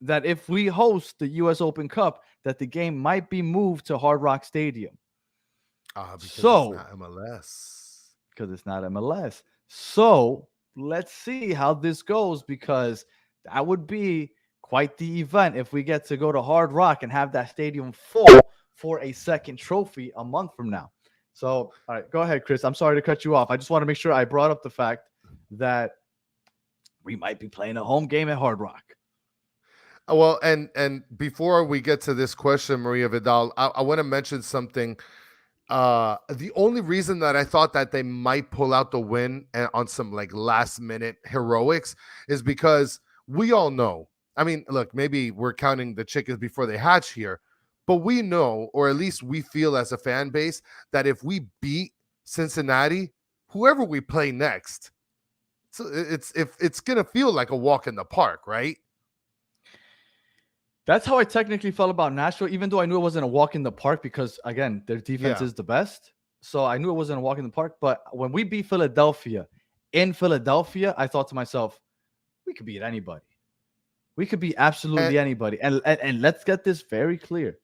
[SPEAKER 2] that if we host the U.S. Open Cup, that the game might be moved to Hard Rock Stadium.
[SPEAKER 3] Because it's not MLS.
[SPEAKER 2] Because it's not MLS. So let's see how this goes, because that would be quite the event if we get to go to Hard Rock and have that stadium full for a second trophy a month from now. So, all right, go ahead, Chris. I'm sorry to cut you off. I just want to make sure I brought up the fact that we might be playing a home game at Hard Rock.
[SPEAKER 3] Well, and before we get to this question, Maria Vidal, I want to mention something. The only reason that I thought that they might pull out the win on some like last minute heroics is because we all know. I mean, look, maybe we're counting the chickens before they hatch here, but we know, or at least we feel as a fan base, that if we beat Cincinnati, whoever we play next, it's gonna feel like a walk in the park, right?
[SPEAKER 2] That's how I technically felt about Nashville, even though I knew it wasn't a walk in the park because, again, their defense is the best. So I knew it wasn't a walk in the park. But when we beat Philadelphia in Philadelphia, I thought to myself, we could beat anybody. We could beat absolutely anybody. And let's get this very clear.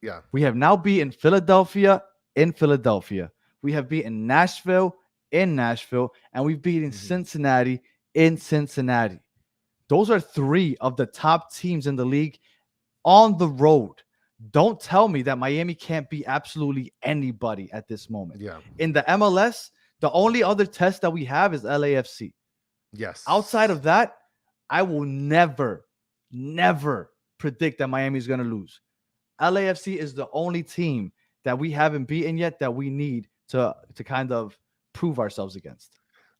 [SPEAKER 3] Yeah.
[SPEAKER 2] We have now beaten Philadelphia in Philadelphia. We have beaten Nashville in Nashville. And we've beaten Cincinnati in Cincinnati. Those are three of the top teams in the league on the road. Don't tell me that Miami can't beat absolutely anybody at this moment.
[SPEAKER 3] Yeah.
[SPEAKER 2] In the MLS, the only other test that we have is LAFC.
[SPEAKER 3] Yes.
[SPEAKER 2] Outside of that, I will never predict that Miami is going to lose. LAFC is the only team that we haven't beaten yet that we need to kind of prove ourselves against.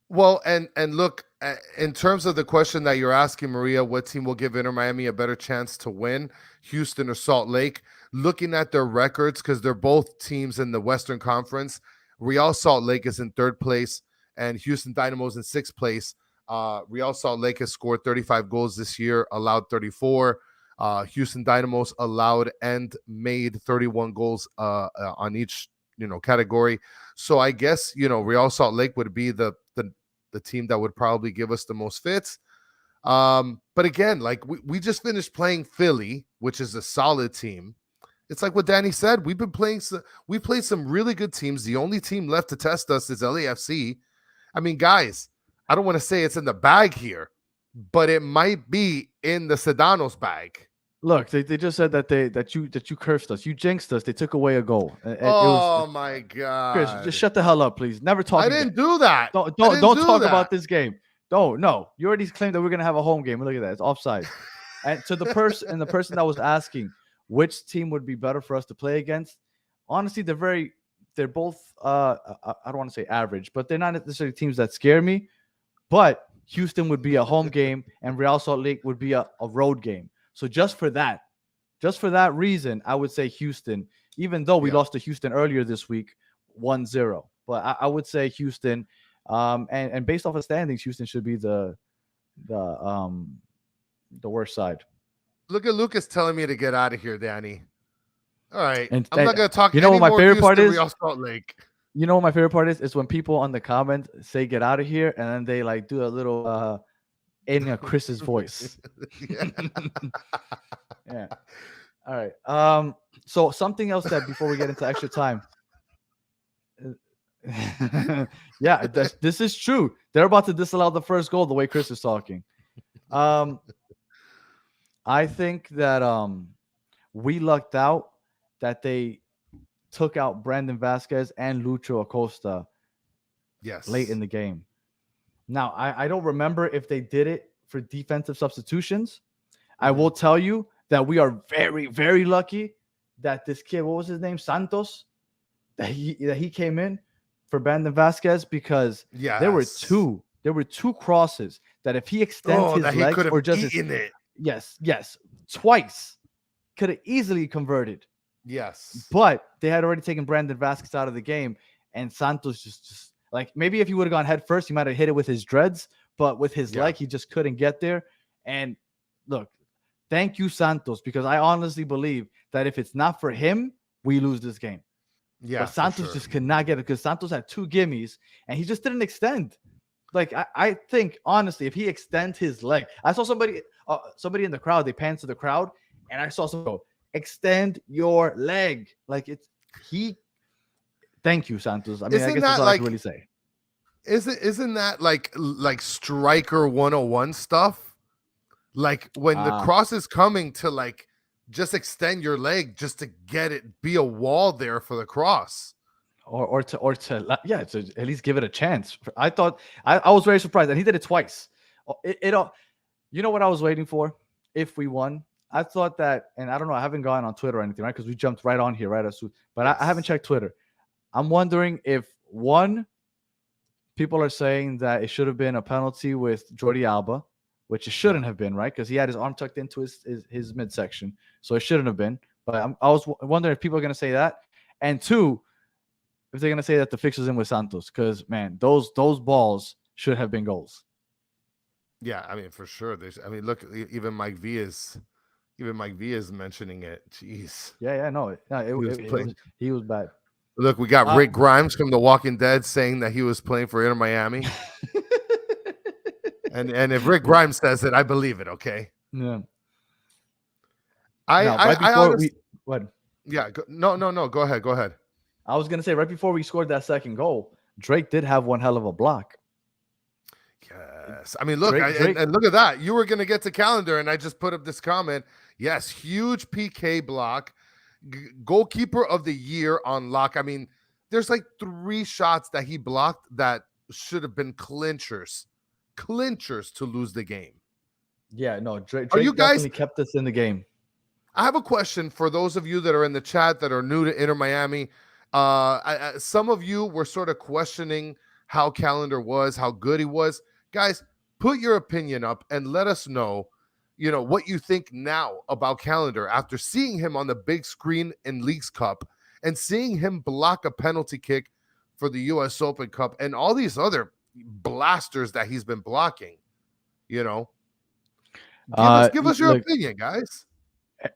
[SPEAKER 3] Well, and look, in terms of the question that you're asking, Maria, what team will give Inter Miami a better chance to win, Houston or Salt Lake? Looking at their records, because they're both teams in the Western Conference, Real Salt Lake is in 3rd place and Houston Dynamo's in 6th place. Real Salt Lake has scored 35 goals this year, allowed 34. Houston Dynamos allowed and made 31 goals on each category. So I guess Real Salt Lake would be the team that would probably give us the most fits. But again, like we just finished playing Philly, which is a solid team. It's like what Danny said. We played some really good teams. The only team left to test us is LAFC. I mean, guys, I don't want to say it's in the bag here, but it might be in the Sedano's bag.
[SPEAKER 2] Look, they just said that you cursed us. You jinxed us. They took away a goal. It
[SPEAKER 3] Oh
[SPEAKER 2] was
[SPEAKER 3] my
[SPEAKER 2] Chris.
[SPEAKER 3] god!
[SPEAKER 2] Just shut the hell up, please. Never talk
[SPEAKER 3] I
[SPEAKER 2] again.
[SPEAKER 3] didn't do that.
[SPEAKER 2] Don't
[SPEAKER 3] I
[SPEAKER 2] don't
[SPEAKER 3] didn't
[SPEAKER 2] don't
[SPEAKER 3] do
[SPEAKER 2] talk
[SPEAKER 3] that.
[SPEAKER 2] about this game. No. You already claimed that we're gonna have a home game. Look at that. It's offside. And to the person that was asking which team would be better for us to play against, honestly, they're both I don't want to say average, but they're not necessarily teams that scare me. But Houston would be a home game, and Real Salt Lake would be a road game. So just for that reason, I would say Houston, even though we lost to Houston earlier this week, 1-0. But I would say Houston. And based off of standings, Houston should be the worst side.
[SPEAKER 3] Look at Lucas telling me to get out of here, Danny. All right,
[SPEAKER 2] And
[SPEAKER 3] I'm not gonna talk.
[SPEAKER 2] You know what my favorite part is?
[SPEAKER 3] Real Salt Lake.
[SPEAKER 2] You know what my favorite part is? It's when people on the comment say "get out of here" and then they like do a little in Chris's voice. Yeah. All right. So something else that before we get into extra time. Yeah, this is true. They're about to disallow the first goal the way Chris is talking. I think that we lucked out that they took out Brandon Vasquez and Lucho Acosta late in the game. Now, I don't remember if they did it for defensive substitutions. Mm-hmm. I will tell you that we are very, very lucky that this kid, what was his name? Santos, that he came in for Brandon Vasquez, because there were two crosses that if he extends his legs or just
[SPEAKER 3] it.
[SPEAKER 2] Yes, twice could have easily converted.
[SPEAKER 3] Yes,
[SPEAKER 2] but they had already taken Brandon Vasquez out of the game, and Santos just like, maybe if he would have gone head first, he might have hit it with his dreads, but with his leg, he just couldn't get there. And look, thank you, Santos, because I honestly believe that if it's not for him, we lose this game. Yeah, but Santos just could not get it because Santos had two gimmies and he just didn't extend. Like, I think honestly, if he extends his leg, I saw somebody in the crowd, they panned to the crowd, and I saw someone go, extend your leg. Like, thank you, Santos. I mean, I guess that's all I can really say.
[SPEAKER 3] Isn't that like striker 101 stuff? Like when the cross is coming to like just extend your leg just to get it, be a wall there for the cross.
[SPEAKER 2] Or to at least give it a chance. I thought I was very surprised, and he did it twice. You know what I was waiting for if we won? I thought that, and I don't know, I haven't gone on Twitter or anything, right? Because we jumped right on here, right? But I haven't checked Twitter. I'm wondering if people are saying that it should have been a penalty with Jordi Alba, which it shouldn't have been, right? Because he had his arm tucked into his midsection, so it shouldn't have been. But I was wondering if people are going to say that, and two, if they're going to say that the fix is in with Santos, because man, those balls should have been goals.
[SPEAKER 3] Yeah, I mean, for sure. Look, even Mike V is mentioning it. Jeez.
[SPEAKER 2] Yeah, no, he was bad.
[SPEAKER 3] Look, we got Rick Grimes from The Walking Dead saying that he was playing for Inter Miami. and if Rick Grimes says it, I believe it. Okay.
[SPEAKER 2] Yeah.
[SPEAKER 3] What? Yeah. No. Go ahead.
[SPEAKER 2] I was gonna say, right before we scored that second goal, Drake did have one hell of a block.
[SPEAKER 3] Yes. I mean, look, Drake. And look at that. You were gonna get to calendar, and I just put up this comment. Yes, huge PK block. Goalkeeper of the year on lock. I mean, there's like 3 shots that he blocked that should have been clinchers to lose the game.
[SPEAKER 2] Yeah, no, Drake definitely kept us in the game.
[SPEAKER 3] I have a question for those of you that are in the chat that are new to Inter Miami. Some of you were sort of questioning how Calendar was, how good he was. Guys, put your opinion up and let us know, what you think now about Calendar after seeing him on the big screen in Leagues Cup and seeing him block a penalty kick for the U.S. Open Cup and all these other blasters that he's been blocking. Give us your opinion, guys.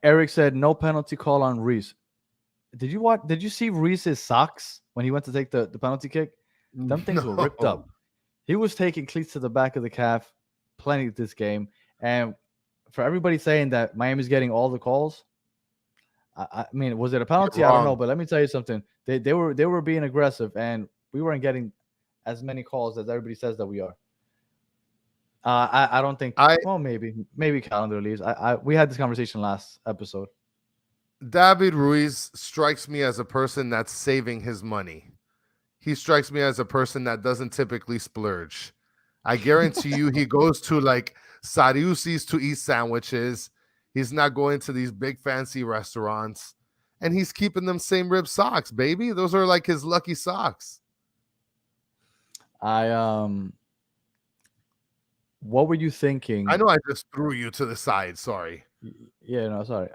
[SPEAKER 2] Eric said no penalty call on Reese. Did you see Reese's socks when he went to take the penalty kick? Them things were ripped up. He was taking cleats to the back of the calf plenty of this game. And for everybody saying that Miami's getting all the calls, I mean, was it a penalty? I don't know, but let me tell you something. They were being aggressive, and we weren't getting as many calls as everybody says that we are. I don't think.
[SPEAKER 3] I
[SPEAKER 2] Well, maybe calendar leaves. We had this conversation last episode.
[SPEAKER 3] David Ruiz strikes me as a person that's saving his money. He strikes me as a person that doesn't typically splurge. I guarantee you he goes to like Sariusi's to eat sandwiches. He's not going to these big fancy restaurants. And he's keeping them same rib socks, baby. Those are like his lucky socks.
[SPEAKER 2] What were you thinking?
[SPEAKER 3] I know I just threw you to the side. Sorry.
[SPEAKER 2] Yeah, no, sorry.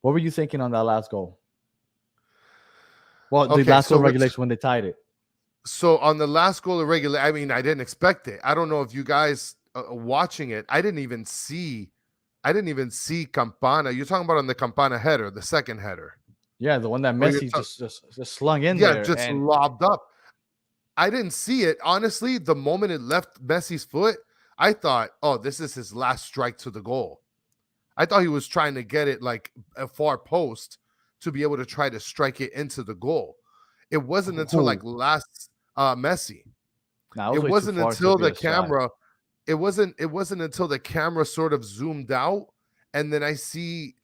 [SPEAKER 2] What were you thinking on that last goal? Well, the last goal regulation when they tied it.
[SPEAKER 3] So on the last goal of regulation, I mean, I didn't expect it. I don't know if you guys watching it. I didn't even see Campana. You're talking about on the Campana header, the second header.
[SPEAKER 2] Yeah, the one that Messi just slung in there.
[SPEAKER 3] Yeah, just lobbed up. I didn't see it. Honestly, the moment it left Messi's foot, I thought, oh, this is his last strike to the goal. I thought he was trying to get it like a far post to be able to try to strike it into the goal. It wasn't until like last Messi. It wasn't until the camera. It wasn't until the camera sort of zoomed out, and then I see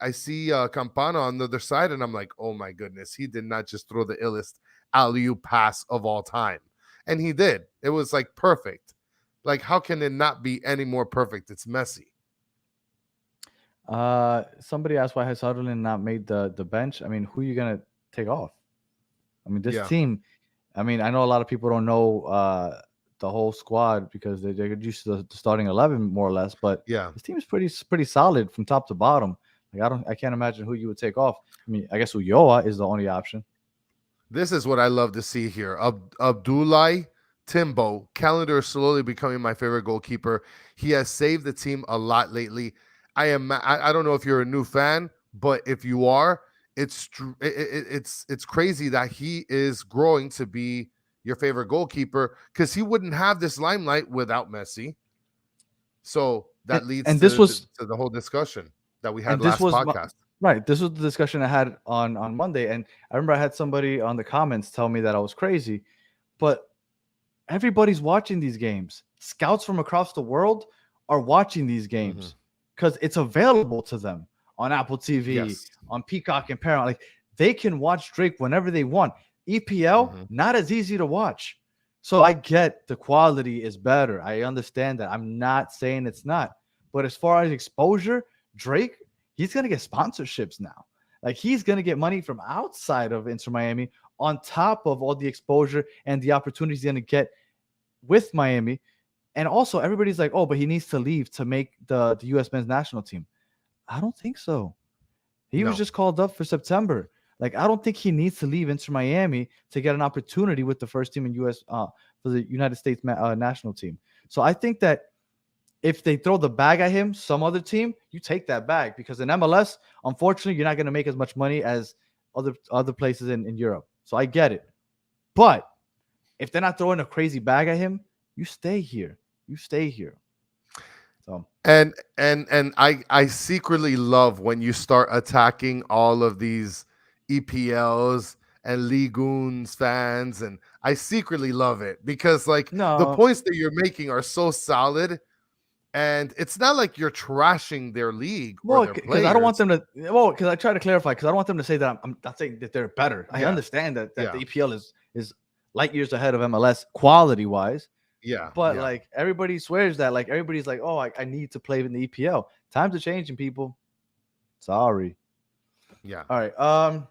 [SPEAKER 3] Campana on the other side, and I'm like, oh my goodness, he did not just throw the illest alley-oop pass of all time, and he did. It was like perfect. Like, how can it not be any more perfect? It's Messi.
[SPEAKER 2] Somebody asked why has Sutherland not made the bench. I mean, who are you gonna take off? I mean, this team. I mean, I know a lot of people don't know the whole squad because they're used to the starting 11 more or less. But this team is pretty solid from top to bottom. Like I can't imagine who you would take off. I mean, I guess Ulloa is the only option.
[SPEAKER 3] This is what I love to see here. Abdoulaye Timbo. Calendar is slowly becoming my favorite goalkeeper. He has saved the team a lot lately. I don't know if you're a new fan, but if you are, it's crazy that he is growing to be your favorite goalkeeper because he wouldn't have this limelight without Messi. So that leads to the whole discussion that we had last podcast.
[SPEAKER 2] Right. This was the discussion I had on Monday. And I remember I had somebody on the comments tell me that I was crazy, but everybody's watching these games. Scouts from across the world are watching these games because it's available to them on Apple TV, on Peacock and Paramount. Like they can watch Drake whenever they want. EPL, not as easy to watch. So I get the quality is better. I understand that. I'm not saying it's not. But as far as exposure, Drake, he's going to get sponsorships now. Like he's going to get money from outside of Inter Miami on top of all the exposure and the opportunities he's going to get with Miami. And also everybody's like, oh, but he needs to leave to make the U.S. men's national team. I don't think so. He was just called up for September. Like, I don't think he needs to leave Inter Miami to get an opportunity with the first team in U.S. For the United States national team. So I think that if they throw the bag at him, some other team, you take that bag because in MLS, unfortunately, you're not going to make as much money as other places in Europe. So I get it. But if they're not throwing a crazy bag at him, you stay here. You stay here. So
[SPEAKER 3] and I secretly love when you start attacking all of these EPLs and Ligoons fans, and I secretly love it because the points that you're making are so solid, and it's not like you're trashing their league or their players.
[SPEAKER 2] Because I don't want them to. Well, because I try to clarify because I don't want them to say that I'm not saying that they're better. I understand that the EPL is light years ahead of MLS quality wise. But like everybody swears that, like everybody's like, oh, I need to play in the EPL. Times are changing, people. Sorry.
[SPEAKER 3] Yeah.
[SPEAKER 2] All right.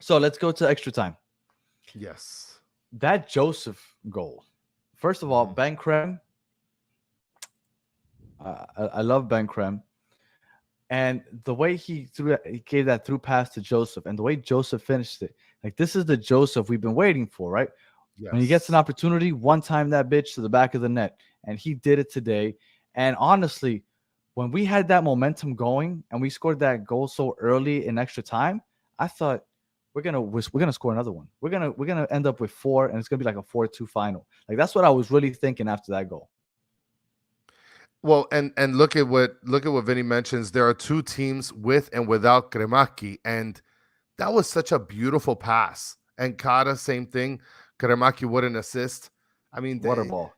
[SPEAKER 2] So let's go to extra time.
[SPEAKER 3] Yes.
[SPEAKER 2] That Joseph goal. First of all, Ben Creme. I love Ben Creme. And the way he gave that through pass to Joseph and the way Joseph finished it. Like, this is the Joseph we've been waiting for, right? Yes. When he gets an opportunity, one time that bitch to the back of the net. And he did it today. And honestly, when we had that momentum going and we scored that goal so early in extra time, I thought we're gonna score another one. We're gonna end up with 4, and it's gonna be like a 4-2 final. Like that's what I was really thinking after that goal.
[SPEAKER 3] Well, and look at what Vinny mentions. There are 2 teams with and without Cremaschi, and that was such a beautiful pass. And Cara, same thing. Cremaschi wouldn't assist. I mean,
[SPEAKER 2] water ball.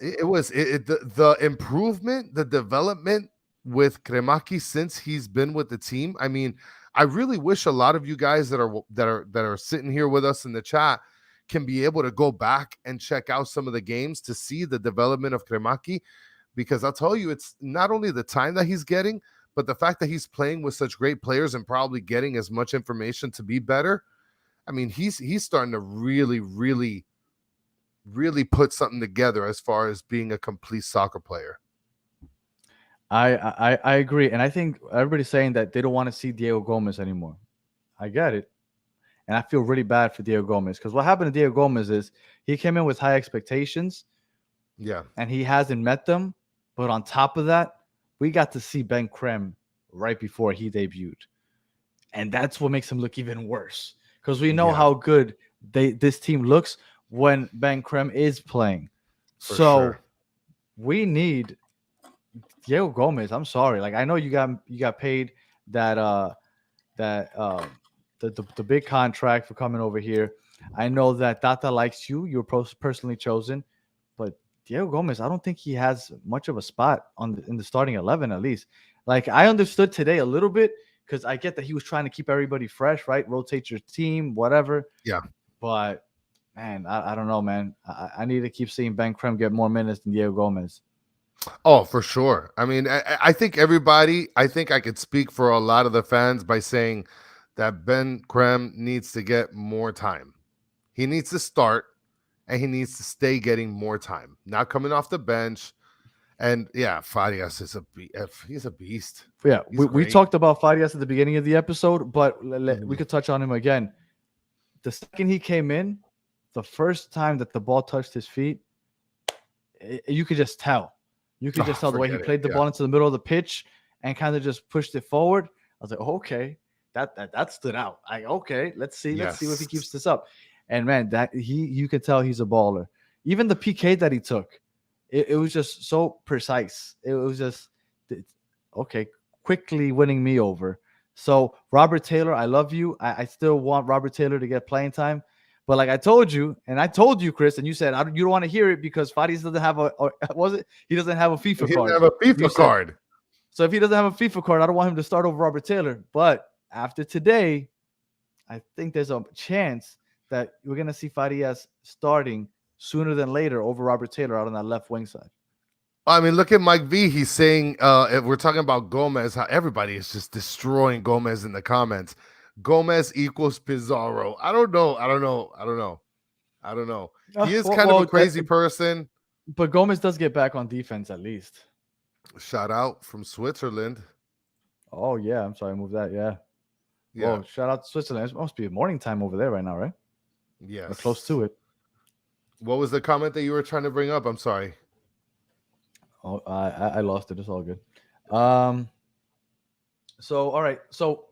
[SPEAKER 3] The improvement, the development with Cremaschi since he's been with the team. I mean, I really wish a lot of you guys that are sitting here with us in the chat can be able to go back and check out some of the games to see the development of Cremaschi, because I'll tell you, it's not only the time that he's getting, but the fact that he's playing with such great players and probably getting as much information to be better. I mean, he's starting to really, really, really put something together as far as being a complete soccer player.
[SPEAKER 2] I agree, and I think everybody's saying that they don't want to see Diego Gomez anymore. I get it, and I feel really bad for Diego Gomez, because what happened to Diego Gomez is he came in with high expectations, and he hasn't met them. But on top of that, we got to see Ben Creme right before he debuted, and that's what makes him look even worse, because we know how good this team looks when Ben Creme is playing. We need Diego Gomez. I'm sorry. Like, I know you got paid the big contract for coming over here. I know that Tata likes you. You're personally chosen, but Diego Gomez, I don't think he has much of a spot in the starting 11, at least. Like, I understood today a little bit, because I get that he was trying to keep everybody fresh, right? Rotate your team, whatever.
[SPEAKER 3] Yeah.
[SPEAKER 2] But man, I don't know, man. I need to keep seeing Ben Creme get more minutes than Diego Gomez.
[SPEAKER 3] Oh, for sure. I mean, I think I could speak for a lot of the fans by saying that Ben Creme needs to get more time. He needs to start, and he needs to stay getting more time, not coming off the bench. And yeah, Farias is he's a beast.
[SPEAKER 2] Yeah, we talked about Farias at the beginning of the episode, but we could touch on him again. The second he came in, the first time that the ball touched his feet, you could just tell. You could just tell the way he played the ball into the middle of the pitch and kind of just pushed it forward. I was like, okay, that stood out. Let's see if he keeps this up. And man, you could tell he's a baller. Even the PK that he took, it was just so precise. It was just quickly winning me over. So Robert Taylor, I love you. I still want Robert Taylor to get playing time. But like I told you, and I told you, Chris, and you said you don't want to hear it because Farias doesn't have he doesn't have a FIFA card.
[SPEAKER 3] He doesn't have a FIFA card.
[SPEAKER 2] So if he doesn't have a FIFA card, I don't want him to start over Robert Taylor. But after today, I think there's a chance that we're gonna see Farias starting sooner than later over Robert Taylor out on that left wing side.
[SPEAKER 3] I mean, look at Mike V. He's saying if we're talking about Gomez, how everybody is just destroying Gomez in the comments. Gomez equals Pizarro. I don't know. He is kind of a crazy person.
[SPEAKER 2] But Gomez does get back on defense at least.
[SPEAKER 3] Shout out from Switzerland.
[SPEAKER 2] Oh, yeah. I'm sorry. I moved that. Yeah. Oh, shout out to Switzerland. It must be morning time over there right now, right?
[SPEAKER 3] Yes.
[SPEAKER 2] We're close to it.
[SPEAKER 3] What was the comment that you were trying to bring up? I'm sorry.
[SPEAKER 2] Oh, I lost it. It's all good. So, all right. So,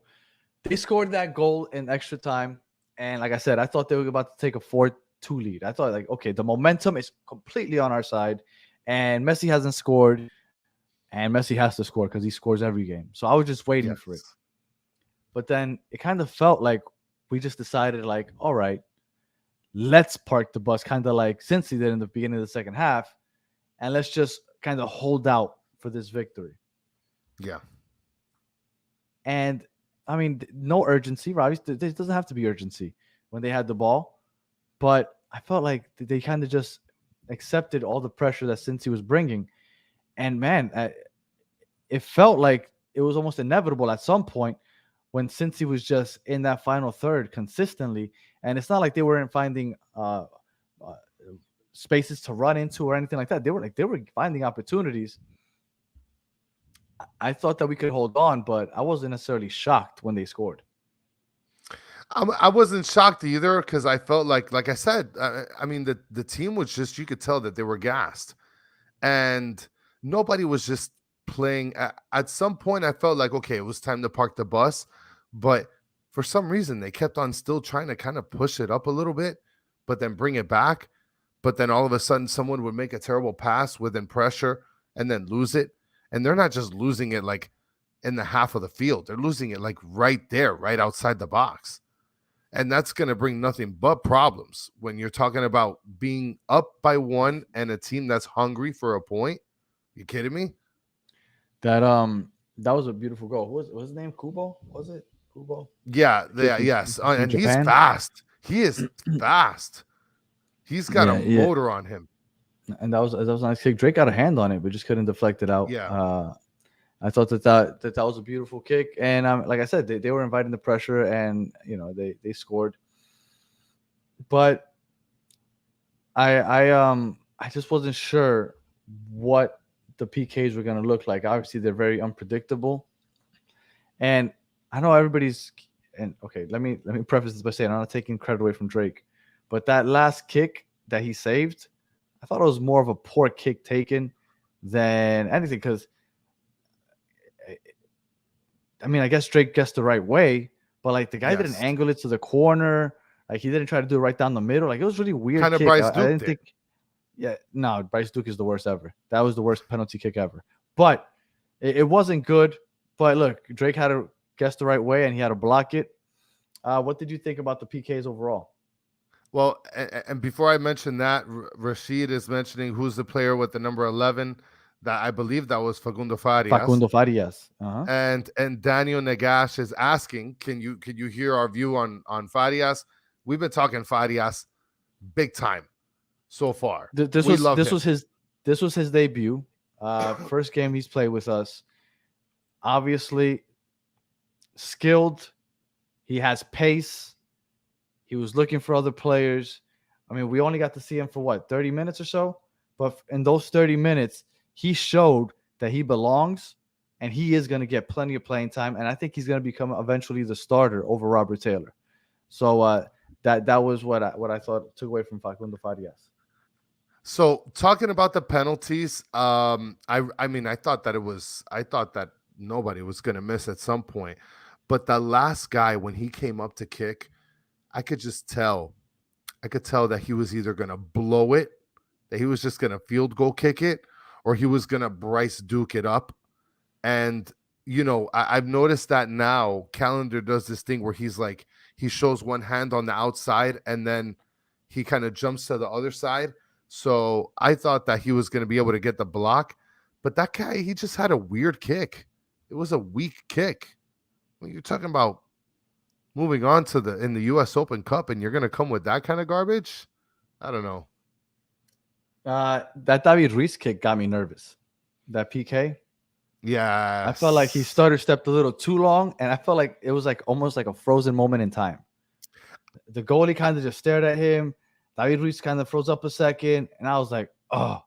[SPEAKER 2] they scored that goal in extra time. And like I said, I thought they were about to take a 4-2 lead. I thought, like, okay, the momentum is completely on our side. And Messi hasn't scored. And Messi has to score because he scores every game. So I was just waiting for it. But then it kind of felt like we just decided, like, all right, let's park the bus, kind of like Cincy did in the beginning of the second half. And let's just kind of hold out for this victory.
[SPEAKER 3] Yeah.
[SPEAKER 2] And I mean, no urgency, right? There doesn't have to be urgency when they had the ball. But I felt like they kind of just accepted all the pressure that Cincy was bringing. And, man, it felt like it was almost inevitable at some point when Cincy was just in that final third consistently. And it's not like they weren't finding spaces to run into or anything like that. They were finding opportunities. I thought that we could hold on, but I wasn't necessarily shocked when they scored.
[SPEAKER 3] I wasn't shocked either because I felt like I said, I mean, the team was just, you could tell that they were gassed. And nobody was just playing. At some point, I felt like, okay, it was time to park the bus. But for some reason, they kept on still trying to kind of push it up a little bit, but then bring it back. But then all of a sudden, someone would make a terrible pass within pressure and then lose it. And they're not just losing it like in the half of the field. They're losing it like right there, right outside the box. And that's going to bring nothing but problems when you're talking about being up by 1 and a team that's hungry for a point. You kidding me?
[SPEAKER 2] That was a beautiful goal. What was his name? Kubo? Was it Kubo?
[SPEAKER 3] Yeah,
[SPEAKER 2] Kid
[SPEAKER 3] yes.
[SPEAKER 2] from
[SPEAKER 3] And he's
[SPEAKER 2] Japan?
[SPEAKER 3] fast. He is fast. He's got a
[SPEAKER 2] Yeah.
[SPEAKER 3] motor on him.
[SPEAKER 2] And that was a nice kick. Drake got a hand on it, but just couldn't deflect it out.
[SPEAKER 3] Yeah.
[SPEAKER 2] I thought that was a beautiful kick, and like I said, they were inviting the pressure, and they scored. But I just wasn't sure what the PKs were going to look like. Obviously, they're very unpredictable, and I know everybody's. And okay, let me preface this by saying I'm not taking credit away from Drake, but that last kick that he saved, I thought it was more of a poor kick taken than anything, because I mean, I guess Drake guessed the right way, but like the guy didn't angle it to the corner. Like he didn't try to do it right down the middle. Like it was really weird.
[SPEAKER 3] Kind of
[SPEAKER 2] kick.
[SPEAKER 3] Bryce
[SPEAKER 2] I
[SPEAKER 3] Duke
[SPEAKER 2] didn't
[SPEAKER 3] did.
[SPEAKER 2] think. Yeah, no, Bryce Duke is the worst ever. That was the worst penalty kick ever. But it wasn't good. But look, Drake had to guess the right way, and he had to block it. What did you think about the PKs overall?
[SPEAKER 3] Well, and before I mention that, Rashid is mentioning who's the player with the number 11. That I believe that was Facundo Farias.
[SPEAKER 2] Facundo Farias. Uh-huh.
[SPEAKER 3] And Daniel Nagash is asking, can you hear our view on Farias? We've been talking Farias big time so far.
[SPEAKER 2] This was his debut. First game he's played with us. Obviously skilled. He has pace. He was looking for other players. I mean, we only got to see him for 30 minutes or so, but in those 30 minutes, he showed that he belongs, and he is going to get plenty of playing time, and I think he's going to become eventually the starter over Robert Taylor. So that was what I thought took away from Facundo Farias.
[SPEAKER 3] So talking about the penalties, I mean, I thought that nobody was going to miss at some point, but the last guy, when he came up to kick, I could tell that he was either going to blow it, that he was just going to field goal kick it, or he was going to Bryce Duke it up. And, I've noticed that now Calendar does this thing where he's like, he shows one hand on the outside and then he kind of jumps to the other side. So I thought that he was going to be able to get the block, but that guy, he just had a weird kick. It was a weak kick. When you're talking about moving on to in the U.S. Open Cup, and you're going to come with that kind of garbage, I don't know.
[SPEAKER 2] That David Ruiz kick got me nervous. That PK.
[SPEAKER 3] Yeah.
[SPEAKER 2] I felt like he stepped a little too long, and I felt like it was like almost like a frozen moment in time. The goalie kind of just stared at him. David Ruiz kind of froze up a second, and I was like, oh.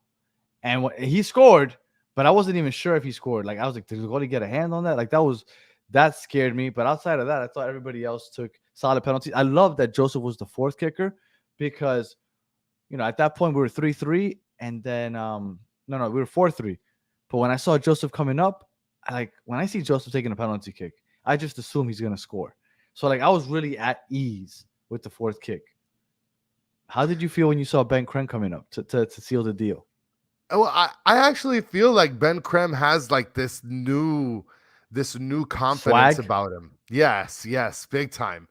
[SPEAKER 2] And he scored, but I wasn't even sure if he scored. Like I was like, did the goalie get a hand on that? Like that scared me. But outside of that, I thought everybody else took solid penalties. I love that Joseph was the fourth kicker because, at that point we were 3-3, and then we were 4-3. But when I saw Joseph coming up, when I see Joseph taking a penalty kick, I just assume he's gonna score. So I was really at ease with the fourth kick. How did you feel when you saw Ben Krem coming up to seal the deal?
[SPEAKER 3] Well, I actually feel like Ben Krem has like this new confidence about him. Yes, big time.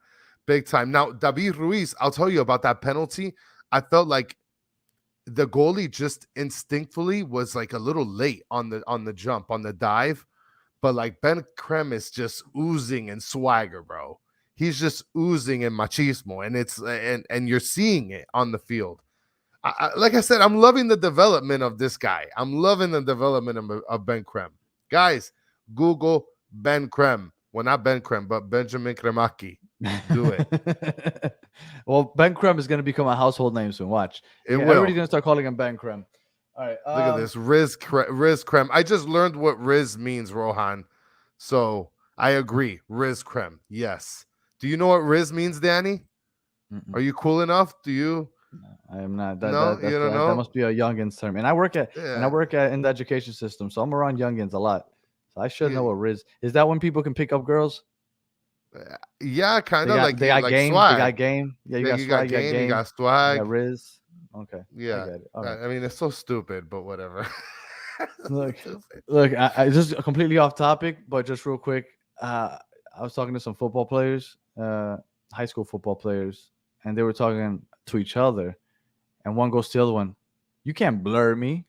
[SPEAKER 3] Now, David Ruiz, I'll tell you about that penalty. I felt like the goalie just instinctively was like a little late on the jump, on the dive, but like Ben Krem is just oozing in swagger, bro. He's just oozing in machismo, and it's and you're seeing it on the field. Like I said, I'm loving the development of this guy. I'm loving the development of Ben Krem. Guys, Google Ben Krem. Well, not Ben Krem, but Benjamin Cremaschi. Do it.
[SPEAKER 2] Well, Ben Krem is going to become a household name soon. Watch. Everybody's going to start calling him Ben Krem. All right.
[SPEAKER 3] Look at this. Riz Krem. I just learned what Riz means, Rohan. So I agree. Riz Krem. Yes. Do you know what Riz means, Danny? Are you cool enough? Do you?
[SPEAKER 2] I am not.
[SPEAKER 3] You don't know?
[SPEAKER 2] That must be a youngins term. And I work in the education system, so I'm around youngins a lot. So I should know what Riz is. That when people can pick up girls?
[SPEAKER 3] Yeah, kind of like
[SPEAKER 2] they got
[SPEAKER 3] like
[SPEAKER 2] game.
[SPEAKER 3] swag.
[SPEAKER 2] They got game. Yeah, you got game.
[SPEAKER 3] You got swag.
[SPEAKER 2] You got Riz. Okay.
[SPEAKER 3] Yeah. I mean, it's so stupid, but whatever.
[SPEAKER 2] Look. I just completely off topic, but just real quick. I was talking to some football players high school football players, and they were talking to each other, and one goes to the other one, "You can't blur me."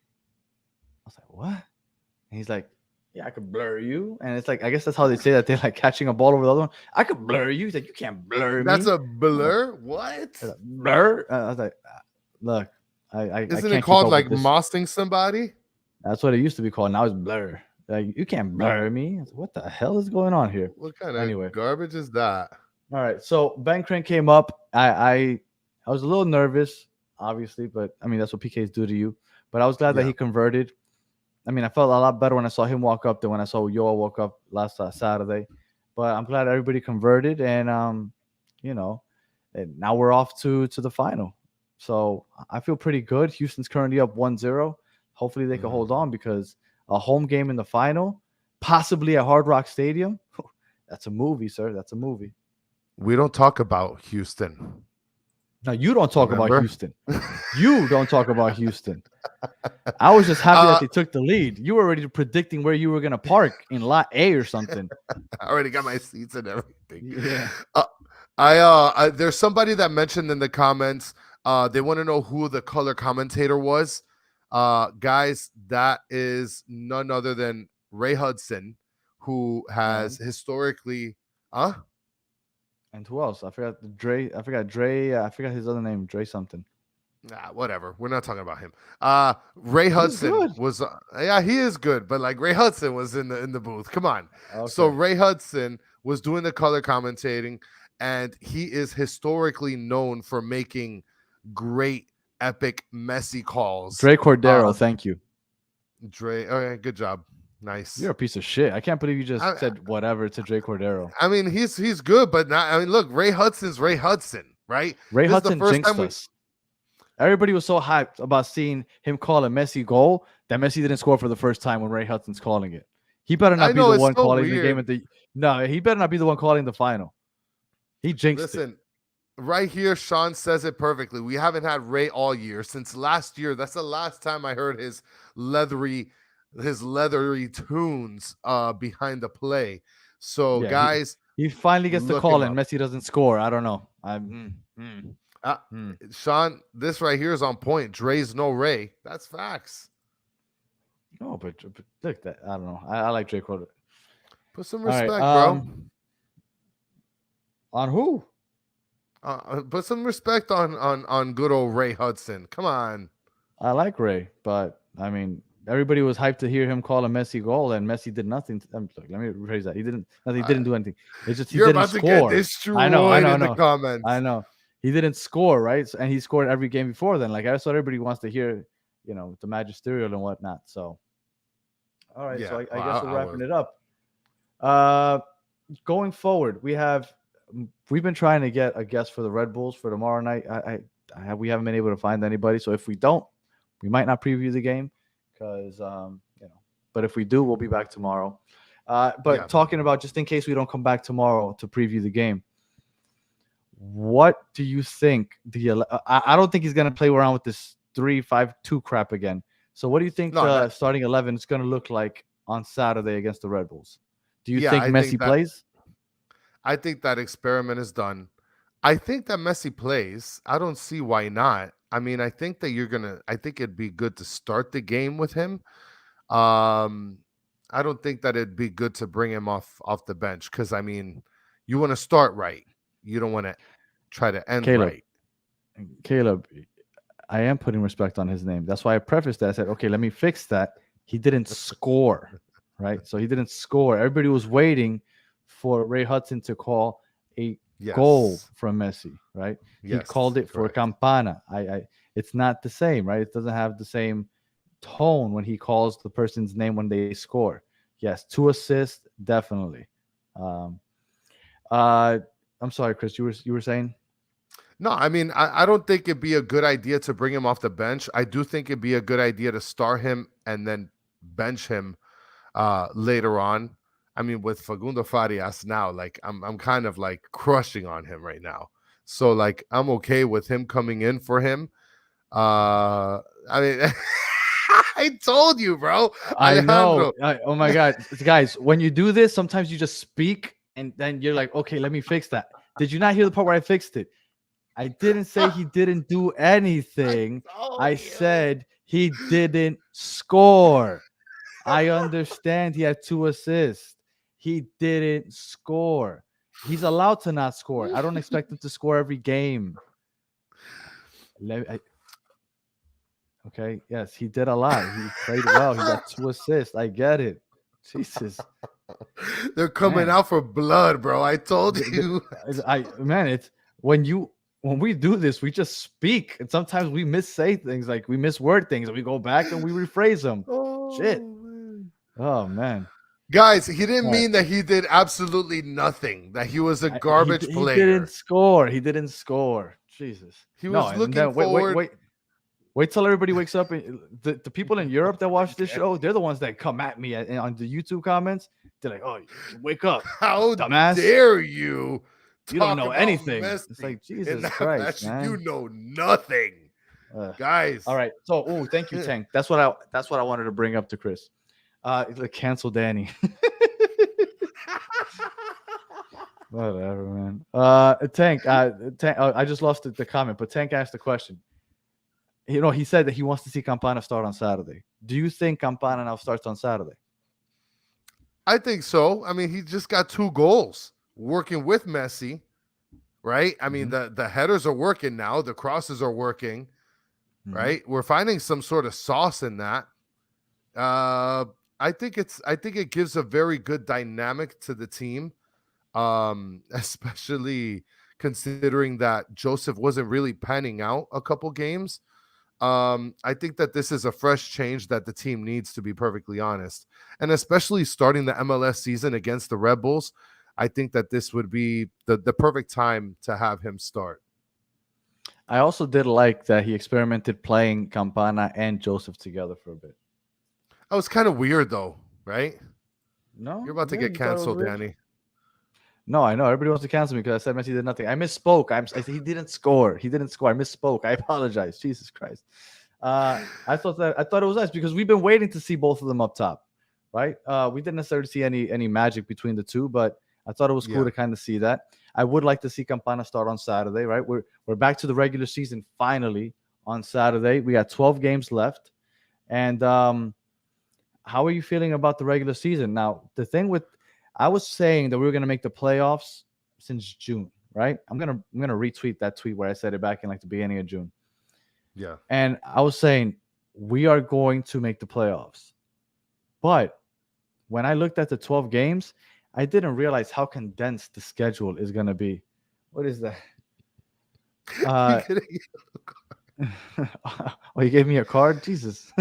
[SPEAKER 2] I was like, "What?" And he's like, "Yeah, I could blur you." And it's like, I guess that's how they say that they're like catching a ball over the other one. I could blur you. He's like, "You can't blur me."
[SPEAKER 3] That's a
[SPEAKER 2] I'm like,
[SPEAKER 3] blur. What?
[SPEAKER 2] blur. I was like, "Look, I
[SPEAKER 3] Isn't
[SPEAKER 2] can't
[SPEAKER 3] it
[SPEAKER 2] keep
[SPEAKER 3] called
[SPEAKER 2] up
[SPEAKER 3] like
[SPEAKER 2] with this."
[SPEAKER 3] mossing somebody?
[SPEAKER 2] That's what it used to be called. Now it's blur. Like, you can't blur me. I was like, what the hell is going on here?
[SPEAKER 3] What kind of
[SPEAKER 2] Anyway.
[SPEAKER 3] garbage is that?
[SPEAKER 2] All right. So Ben Crane came up. I was a little nervous, obviously, but I mean that's what PKs do to you. But I was glad that
[SPEAKER 3] Yeah.
[SPEAKER 2] he converted. I mean, I felt a lot better when I saw him walk up than when I saw Yoa walk up last Saturday. But I'm glad everybody converted, and and now we're off to the final. So I feel pretty good. Houston's currently up 1-0. Hopefully they can hold on, because a home game in the final, possibly at Hard Rock Stadium, that's a movie, sir. That's a movie.
[SPEAKER 3] We don't talk about Houston.
[SPEAKER 2] No, you don't talk
[SPEAKER 3] Remember?
[SPEAKER 2] about Houston. You don't talk about Houston. I was just happy that they took the lead. You were already predicting where you were going to park in Lot A or something.
[SPEAKER 3] I already got my seats and everything.
[SPEAKER 2] Yeah.
[SPEAKER 3] There's somebody that mentioned in the comments, they want to know who the color commentator was. Guys, that is none other than Ray Hudson, who has historically,
[SPEAKER 2] And who else? I forgot Dre. I forgot Dre. I forgot his other name. Dre something.
[SPEAKER 3] Whatever. We're not talking about him. Ray Hudson was he is good, but like Ray Hudson was in the booth. Come on.
[SPEAKER 2] Okay.
[SPEAKER 3] So Ray Hudson was doing the color commentating, and he is historically known for making great, epic, messy calls.
[SPEAKER 2] Dre Cordero, thank you.
[SPEAKER 3] Dre, okay, good job. Nice.
[SPEAKER 2] You're a piece of shit. I can't believe you just said whatever to Dre Cordero.
[SPEAKER 3] I mean, he's good, but not. I mean, look, Ray Hudson's Ray Hudson, right?
[SPEAKER 2] Ray Hudson jinxed us. Everybody was so hyped about seeing him call a Messi goal that Messi didn't score for the first time when Ray Hudson's calling it. He better not be the one calling the game No, he better not be the one calling the final. He jinxed it.
[SPEAKER 3] Listen, right here, Sean says it perfectly. We haven't had Ray all year. Since last year, that's the last time I heard his leathery tunes behind the play. So, yeah, guys,
[SPEAKER 2] he finally gets the call and Messi doesn't score. I don't know.
[SPEAKER 3] Sean, this right here is on point. Dre's no Ray. That's facts.
[SPEAKER 2] No, but look, that I don't know. I like Dre Cordero.
[SPEAKER 3] Put some respect, bro.
[SPEAKER 2] On who?
[SPEAKER 3] Put some respect on good old Ray Hudson. Come on.
[SPEAKER 2] I like Ray, but I mean, everybody was hyped to hear him call a Messi goal, and Messi did nothing. Look, let me rephrase that. He didn't do anything. It's just he didn't score. You're about to get
[SPEAKER 3] destroyed in the comments.
[SPEAKER 2] I know. He didn't score, right? And he scored every game before then. Like, that's what everybody wants to hear, the magisterial and whatnot. So, all right. Yeah, so I guess we're wrapping it up. Going forward, we've been trying to get a guest for the Red Bulls for tomorrow night. We haven't been able to find anybody. So if we don't, we might not preview the game because, but if we do, we'll be back tomorrow. Talking about, just in case we don't come back tomorrow to preview the game, what do you think? I don't think he's going to play around with this 3-5-2 crap again. So what do you think the starting 11 is going to look like on Saturday against the Red Bulls? Do you think Messi plays?
[SPEAKER 3] I think that experiment is done. I think that Messi plays. I don't see why not. I mean, I think that I think it'd be good to start the game with him. I don't think that it'd be good to bring him off the bench because, I mean, you want to start right. You don't want to try to end right.
[SPEAKER 2] Caleb, I am putting respect on his name. That's why I prefaced that. I said, okay, let me fix that. He didn't score, right? So he didn't score. Everybody was waiting for Ray Hudson to call a goal from Messi, right? He called it for Campana. It's not the same, right? It doesn't have the same tone when he calls the person's name when they score. Yes, 2 assists, definitely. I'm sorry, Chris. You were saying?
[SPEAKER 3] No, I mean, I don't think it'd be a good idea to bring him off the bench. I do think it'd be a good idea to start him and then bench him later on. I mean, with Facundo Farias now, like I'm kind of like crushing on him right now. So like I'm okay with him coming in for him. I mean, I told you, bro.
[SPEAKER 2] I know. Oh my God, guys, when you do this, sometimes you just speak and then you're like, okay, let me fix that. Did you not hear the part where I fixed it? I didn't say he didn't do anything. I said he didn't score. I understand he had 2 assists. He didn't score. He's allowed to not score. I don't expect him to score every game. Okay, yes, he did a lot. He played well. He got 2 assists. I get it. Jesus.
[SPEAKER 3] They're coming out for blood, bro. I told you.
[SPEAKER 2] It's when we do this, we just speak, and sometimes we missay things, like we misword things, and we go back and we rephrase them. Shit. Man. Oh man.
[SPEAKER 3] Guys, he didn't mean that he did absolutely nothing, that he was a garbage player.
[SPEAKER 2] He didn't score. He didn't score. Jesus.
[SPEAKER 3] He was looking forward.
[SPEAKER 2] Wait till everybody wakes up. The people in Europe that watch this show, they're the ones that come at me on the YouTube comments. They're like, "Oh, wake up,
[SPEAKER 3] how
[SPEAKER 2] dumbass.
[SPEAKER 3] dare you?
[SPEAKER 2] You don't know anything."
[SPEAKER 3] Messi.
[SPEAKER 2] It's like, Jesus Christ, man.
[SPEAKER 3] You know nothing. Guys.
[SPEAKER 2] All right. So, thank you, Tank. That's what I wanted to bring up to Chris. Cancel Danny. Whatever, man. Tank. I just lost the comment, but Tank asked the question. He said that he wants to see Campana start on Saturday. Do you think Campana now starts on Saturday?
[SPEAKER 3] I think so. I mean, he just got 2 goals working with Messi, right? I mean, the headers are working now. The crosses are working, right? We're finding some sort of sauce in that. I think it gives a very good dynamic to the team, especially considering that Joseph wasn't really panning out a couple games. I think that this is a fresh change that the team needs, to be perfectly honest. And especially starting the MLS season against the Red Bulls, I think that this would be the perfect time to have him start.
[SPEAKER 2] I also did like that he experimented playing Campana and Joseph together for a bit.
[SPEAKER 3] That was kind of weird, though, right?
[SPEAKER 2] No?
[SPEAKER 3] You're about to get canceled, Danny.
[SPEAKER 2] No, I know. Everybody wants to cancel me because I said Messi did nothing. I misspoke. I said he didn't score. He didn't score. I misspoke. I apologize. Jesus Christ. I thought it was nice because we've been waiting to see both of them up top, right? We didn't necessarily see any magic between the two, but I thought it was cool to kind of see that. I would like to see Campana start on Saturday, right? We're back to the regular season finally on Saturday. We got 12 games left. And how are you feeling about the regular season? Now, the thing I was saying that we were going to make the playoffs since June, right? I'm gonna retweet that tweet where I said it back in like the beginning of June.
[SPEAKER 3] Yeah.
[SPEAKER 2] And I was saying we are going to make the playoffs. But when I looked at the 12 games, I didn't realize how condensed the schedule is going to be. What is that? Oh, you gave me a card? Jesus.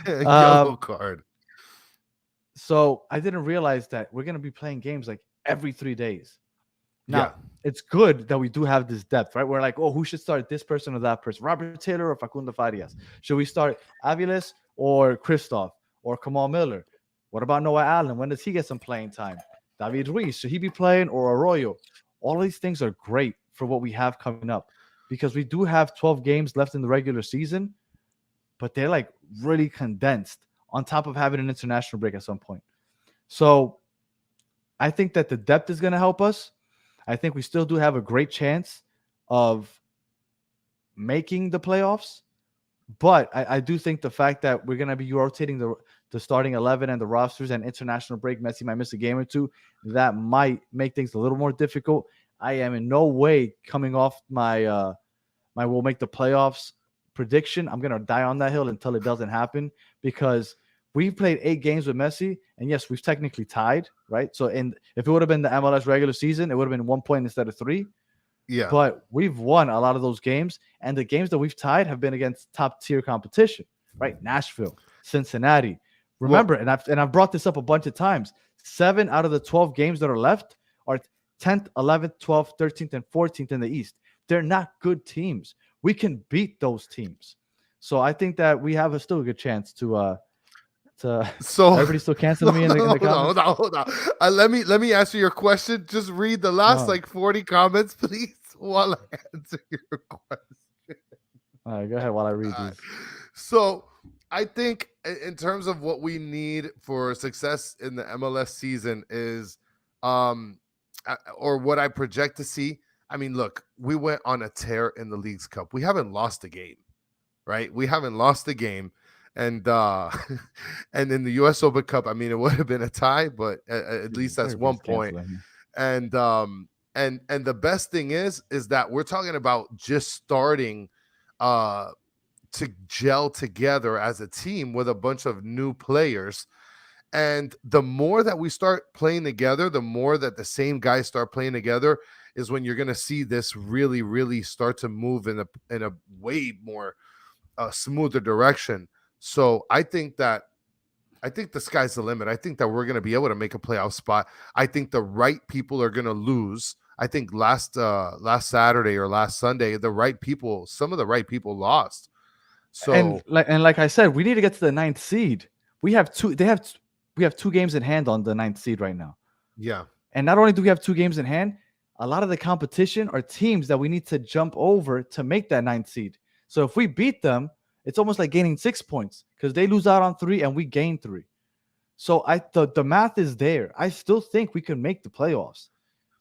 [SPEAKER 3] Yellow card.
[SPEAKER 2] So I didn't realize that we're going to be playing games like every 3 days. Now, it's good that we do have this depth, right? We're like, oh, who should start, this person or that person? Robert Taylor or Facundo Farias? Should we start Aviles or Christoph or Kamal Miller? What about Noah Allen? When does he get some playing time? David Ruiz, should he be playing, or Arroyo? All of these things are great for what we have coming up because we do have 12 games left in the regular season, but they're like really condensed on top of having an international break at some point. So I think that the depth is going to help us. I think we still do have a great chance of making the playoffs. But I do think the fact that we're going to be rotating the starting 11 and the rosters and international break, Messi might miss a game or two, that might make things a little more difficult. I am in no way coming off my we'll make the playoffs prediction. I'm going to die on that hill until it doesn't happen because we've played 8 games with Messi, and yes, we've technically tied, right? So if it would have been the MLS regular season, it would have been 1 point instead of 3.
[SPEAKER 3] Yeah.
[SPEAKER 2] But we've won a lot of those games, and the games that we've tied have been against top-tier competition, right? Nashville, Cincinnati. Remember, and I've brought this up a bunch of times, 7 out of the 12 games that are left are 10th, 11th, 12th, 13th, and 14th in the East. They're not good teams. We can beat those teams. So I think that we have still a good chance to so everybody's still canceling me in the comments.
[SPEAKER 3] Hold on. Let me answer your question. Just read the last 40 comments, please, while I answer your question.
[SPEAKER 2] All right, go ahead while I read these.
[SPEAKER 3] So I think in terms of what we need for success in the MLS season is or what I project to see. I mean, look, we went on a tear in the Leagues Cup. We haven't lost a game, right? We haven't lost a game. And and in the US Open Cup, I mean, it would have been a tie, but at least that's 1 point. And and the best thing is that we're talking about just starting to gel together as a team with a bunch of new players. And the more that we start playing together, the more that the same guys start playing together is when you're going to see this really, really start to move in a way more smoother direction. So I think the sky's the limit. I think that we're going to be able to make a playoff spot. I think the right people are going to lose. I think last Saturday or last Sunday, some of the right people lost. So
[SPEAKER 2] and like I said, we need to get to the 9th seed. We have 2 games in hand on the 9th seed right now.
[SPEAKER 3] Yeah.
[SPEAKER 2] And not only do we have 2 games in hand, a lot of the competition are teams that we need to jump over to make that 9th seed. So if we beat them, it's almost like gaining 6 points because they lose out on 3 and we gain 3. So the math is there. I still think we can make the playoffs.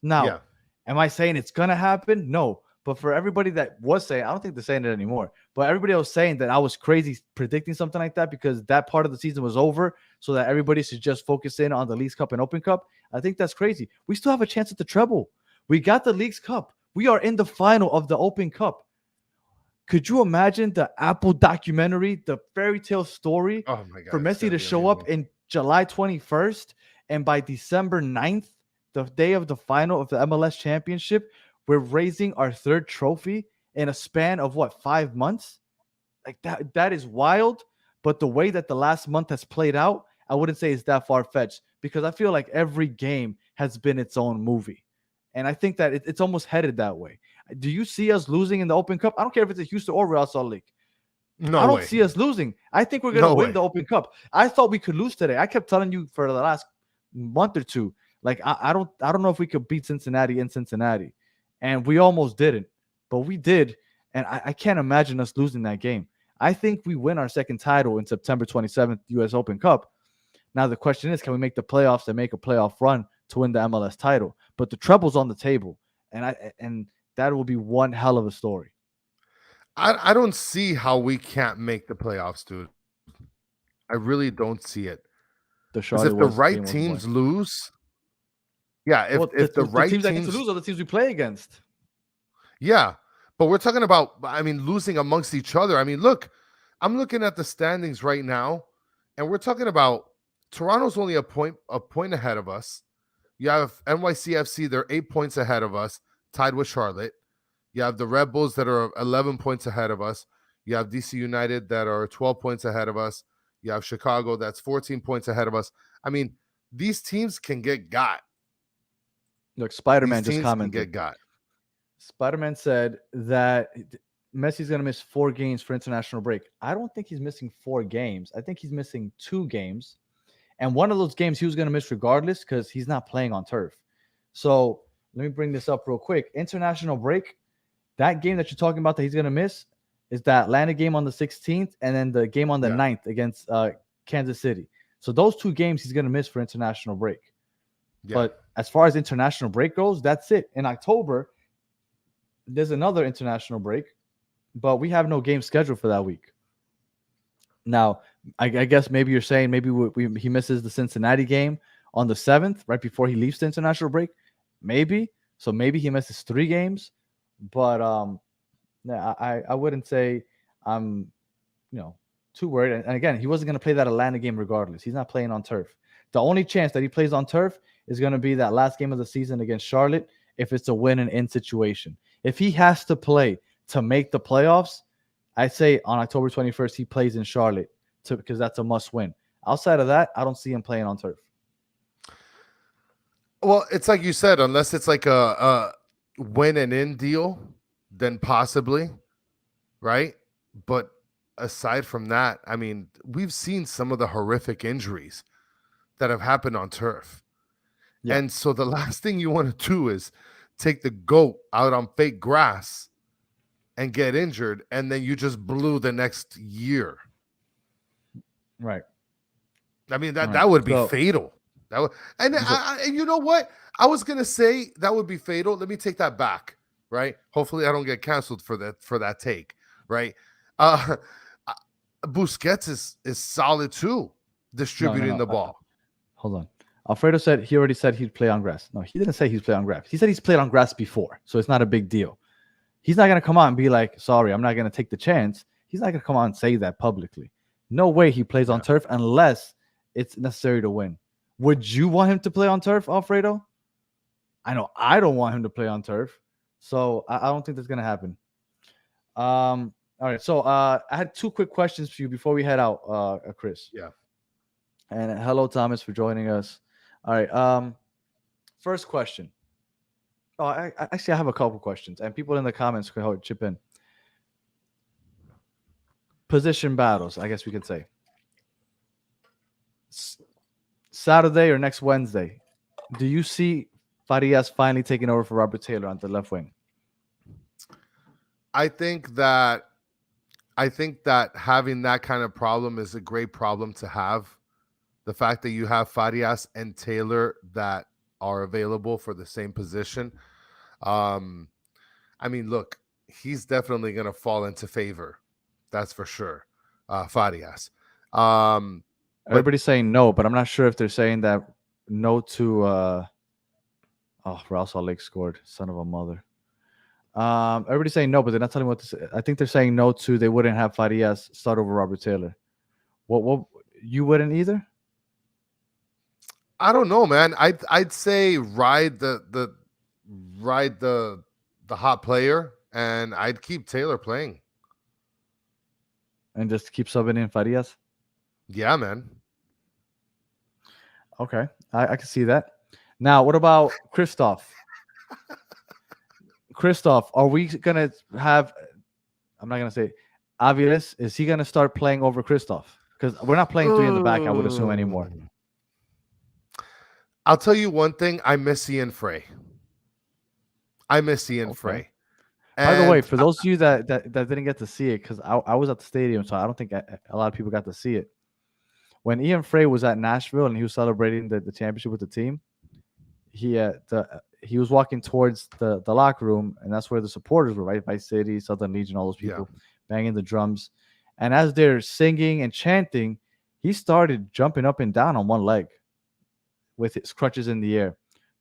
[SPEAKER 2] Now, Am I saying it's going to happen? No. But for everybody that was saying, I don't think they're saying it anymore, but everybody was saying that I was crazy predicting something like that because that part of the season was over so that everybody should just focus in on the Leagues Cup and Open Cup. I think that's crazy. We still have a chance at the treble. We got the Leagues Cup. We are in the final of the Open Cup. Could you imagine the Apple documentary, the fairy tale story for Messi to show up in July 21st and by December 9th, the day of the final of the MLS Championship, we're raising our 3rd trophy in a span of 5 months? Like that is wild. But the way that the last month has played out, I wouldn't say it's that far-fetched because I feel like every game has been its own movie. And I think that it's almost headed that way. Do you see us losing in the Open Cup? I don't care if it's a Houston or Real Salt Lake.
[SPEAKER 3] No,
[SPEAKER 2] I don't see us losing. I think we're going to win the Open Cup. I thought we could lose today. I kept telling you for the last month or two, like I don't know if we could beat Cincinnati in Cincinnati. And we almost didn't, but we did. And I can't imagine us losing that game. I think we win our 2nd title in September 27th, US Open Cup. Now the question is, can we make the playoffs and make a playoff run to win the MLS title? But the treble's on the table, and that will be one hell of a story.
[SPEAKER 3] I don't see how we can't make the playoffs, dude. I really don't see it. Because if the right teams lose, if the right
[SPEAKER 2] teams that get to lose are the teams we play against.
[SPEAKER 3] Yeah, but we're talking about, losing amongst each other. I mean, look, I'm looking at the standings right now, and we're talking about Toronto's only a point ahead of us. You have NYCFC, they're 8 points ahead of us, tied with Charlotte. You have the Red Bulls that are 11 points ahead of us. You have DC United that are 12 points ahead of us. You have Chicago that's 14 points ahead of us. I mean, these teams can get got.
[SPEAKER 2] Look, Spider-Man just commented. Spider-Man said that Messi's going to miss 4 games for international break. I don't think he's missing 4 games. I think he's missing 2 games. And one of those games he was going to miss regardless because he's not playing on turf. So let me bring this up real quick. International break, that game that you're talking about that he's going to miss is the Atlanta game on the 16th and then the game on the 9th against Kansas City. So those 2 games he's going to miss for international break. Yeah. But as far as international break goes, that's it. In October, there's another international break, but we have no game scheduled for that week. Now, I guess maybe you're saying maybe he misses the Cincinnati game on the 7th, right before he leaves the international break. Maybe. So maybe he misses 3 games. But I wouldn't say I'm too worried. And again, he wasn't going to play that Atlanta game regardless. He's not playing on turf. The only chance that he plays on turf is going to be that last game of the season against Charlotte if it's a win and in situation. If he has to play to make the playoffs, I say on October 21st, he plays in Charlotte because that's a must win. Outside of that, I don't see him playing on turf.
[SPEAKER 3] Well, it's like you said, unless it's like a win and in deal, then possibly, right? But aside from that, I mean, we've seen some of the horrific injuries that have happened on turf. Yeah. And so the last thing you want to do is take the goat out on fake grass and get injured, and then you just blew the next year.
[SPEAKER 2] Right.
[SPEAKER 3] I mean, that would be fatal. That would, and you know what? I was gonna say that would be fatal. Let me take that back. Right? Hopefully, I don't get canceled for that take. Right? Uh, Busquets is solid too, distributing the ball.
[SPEAKER 2] Hold on. Alfredo said he already said he'd play on grass. No, he didn't say he's played on grass. He said he's played on grass before, so it's not a big deal. He's not gonna come out and be like, "Sorry, I'm not gonna take the chance." He's not gonna come out and say that publicly. No way he plays on turf unless it's necessary to win. Would you want him to play on turf, Alfredo? I know I don't want him to play on turf, so I don't think that's gonna happen. All right, so I had two quick questions for you before we head out, Chris.
[SPEAKER 3] Yeah.
[SPEAKER 2] And hello, Thomas, for joining us. All right. First question. Oh, I have a couple questions, and people in the comments could chip in. Position battles, I guess we could say. Saturday or next Wednesday, do you see Farias finally taking over for Robert Taylor on the left wing?
[SPEAKER 3] I think that having that kind of problem is a great problem to have. The fact that you have Farias and Taylor that are available for the same position. I mean, look, he's definitely going to fall into favor. That's for sure. Farias.
[SPEAKER 2] Everybody's saying no, but I'm not sure if they're saying that no to Real Salt Lake scored. Son of a mother. Everybody's saying no, but they're not telling me what to say. I think they're saying no to they wouldn't have Farias start over Robert Taylor. What you wouldn't either?
[SPEAKER 3] I don't know, man. I'd say ride the hot player, and I'd keep Taylor playing.
[SPEAKER 2] And just keep subbing in Farias?
[SPEAKER 3] Yeah, man.
[SPEAKER 2] Okay. I can see that. Now, what about Christoph? Christoph, are we going to have, I'm not going to say, Aviles, is he going to start playing over Christoph? Because we're not playing three in the back, I would assume, anymore.
[SPEAKER 3] I'll tell you one thing. I miss Ian Fray. Fray.
[SPEAKER 2] By the way, for those of you that didn't get to see it, because I was at the stadium, so I don't think a lot of people got to see it. When Ian Fray was at Nashville and he was celebrating the championship with the team, he was walking towards the locker room, and that's where the supporters were, right? Vice City, Southern Legion, all those people banging the drums. And as they're singing and chanting, he started jumping up and down on one leg with his crutches in the air.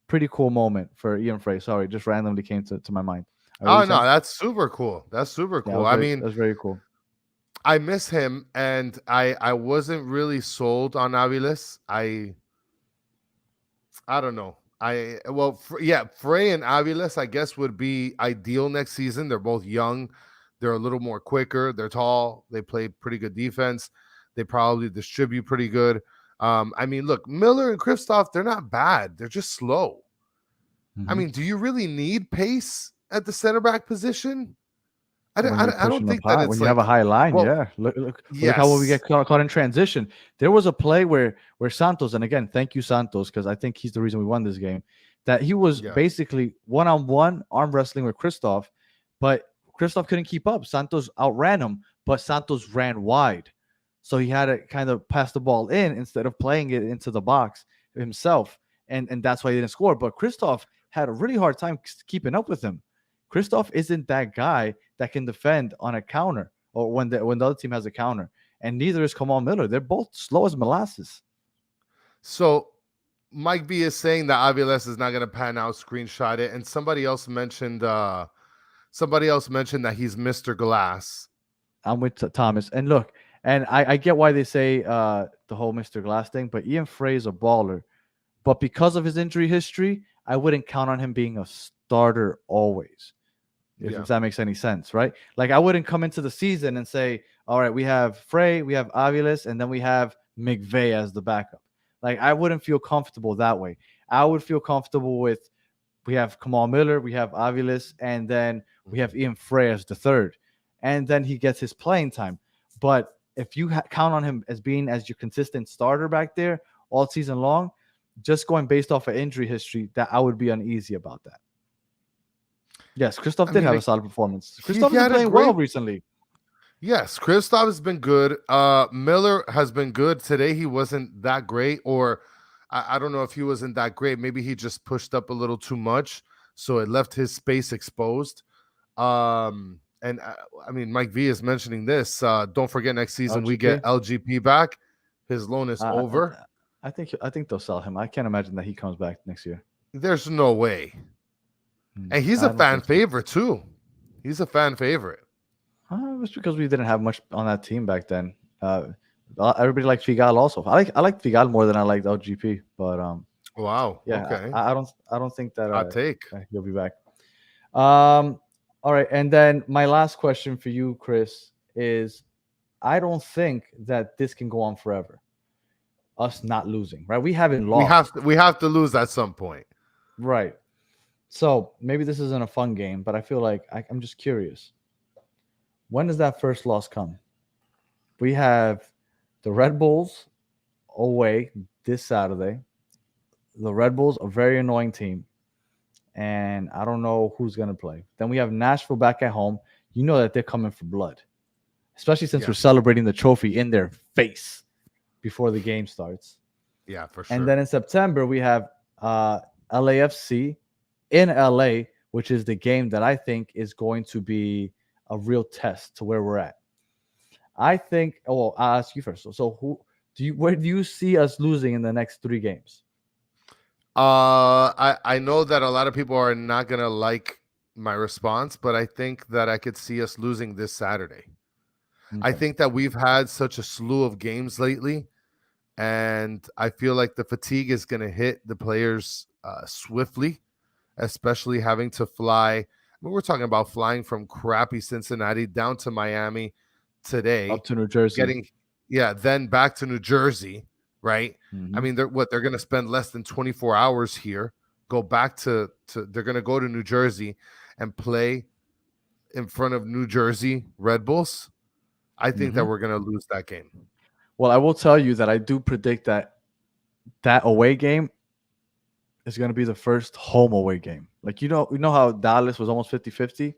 [SPEAKER 2] Pretty cool moment for Ian Fray. Sorry, just randomly came to my mind.
[SPEAKER 3] Oh, no, that's super cool. That's super cool.
[SPEAKER 2] That's very cool.
[SPEAKER 3] I miss him, and I wasn't really sold on Aviles. I don't know. Fray and Aviles, I guess, would be ideal next season. They're both young. They're a little more quicker. They're tall. They play pretty good defense. They probably distribute pretty good. I mean, look, Miller and Kristoff, they're not bad. They're just slow. I mean, do you really need pace at the center back position? I don't think that it's
[SPEAKER 2] when you have a high line. Look how we get caught in transition. There was a play where Santos, and again, thank you, Santos, because I think he's the reason we won this game, that he was basically one-on-one arm wrestling with Kristoff, but Kristoff couldn't keep up. Santos outran him, but Santos ran wide. So he had to kind of pass the ball in instead of playing it into the box himself. And that's why he didn't score. But Kristoff had a really hard time keeping up with him. Kristoff isn't that guy that can defend on a counter or when the other team has a counter. And neither is Kamal Miller. They're both slow as molasses.
[SPEAKER 3] So Mike B is saying that Aviles is not going to pan out, screenshot it. And somebody else mentioned that he's Mr. Glass.
[SPEAKER 2] I'm with Thomas. And look, and I get why they say the whole Mr. Glass thing, but Ian Fray is a baller. But because of his injury history, I wouldn't count on him being a starter always, if that makes any sense, right? Like, I wouldn't come into the season and say, all right, we have Fray, we have Aviles, and then we have McVay as the backup. Like, I wouldn't feel comfortable that way. I would feel comfortable with we have Kamal Miller, we have Aviles, and then we have Ian Fray as the third. And then he gets his playing time. But if you count on him as being as your consistent starter back there all season long, just going based off of injury history, that I would be uneasy about that. Yes, Kristoff did have a solid performance. Kristoff has been playing well recently.
[SPEAKER 3] Yes, Kristoff has been good. Miller has been good. Today he wasn't that great, or I don't know if he wasn't that great. Maybe he just pushed up a little too much, so it left his space exposed. And I mean, Mike V is mentioning this. Don't forget, next season we get
[SPEAKER 2] LGP?
[SPEAKER 3] LGP back. His loan is over.
[SPEAKER 2] I think they'll sell him. I can't imagine that he comes back next year.
[SPEAKER 3] There's no way. And he's
[SPEAKER 2] I
[SPEAKER 3] a
[SPEAKER 2] don't
[SPEAKER 3] fan
[SPEAKER 2] think so.
[SPEAKER 3] favorite too. He's a fan favorite.
[SPEAKER 2] It was because we didn't have much on that team back then. Everybody liked Figal also. I like Figal more than I liked LGP, but
[SPEAKER 3] Wow.
[SPEAKER 2] yeah,
[SPEAKER 3] Okay.
[SPEAKER 2] I don't think that
[SPEAKER 3] Hot take.
[SPEAKER 2] he'll be back. All right, and then my last question for you, Chris, is I don't think that this can go on forever. Us not losing, right? We haven't lost.
[SPEAKER 3] We have to lose at some point.
[SPEAKER 2] Right. So maybe this isn't a fun game, but I feel like I'm just curious. When does that first loss come? We have the Red Bulls away this Saturday. The Red Bulls, a very annoying team. And I don't know who's going to play. Then we have Nashville back at home. You know that they're coming for blood, especially since we're celebrating the trophy in their face before the game starts.
[SPEAKER 3] Yeah, for sure.
[SPEAKER 2] And then in September, we have LAFC in LA, which is the game that I think is going to be a real test to where we're at. I think. Well, I'll ask you first. So, where do you see us losing in the next 3 games?
[SPEAKER 3] I know that a lot of people are not gonna like my response, but I think that I could see us losing this Saturday. Okay. I think that we've had such a slew of games lately, and I feel like the fatigue is gonna hit the players swiftly, especially having to fly. We're talking about flying from crappy Cincinnati down to Miami today,
[SPEAKER 2] up to New Jersey,
[SPEAKER 3] then back to New Jersey. Right.
[SPEAKER 2] Mm-hmm.
[SPEAKER 3] I mean, they're going to spend less than 24 hours here, go back to they're going to go to New Jersey and play in front of New Jersey Red Bulls. I think that we're going to lose that game.
[SPEAKER 2] Well, I will tell you that I do predict that away game is going to be the first home away game. Like, you know how Dallas was almost 50-50?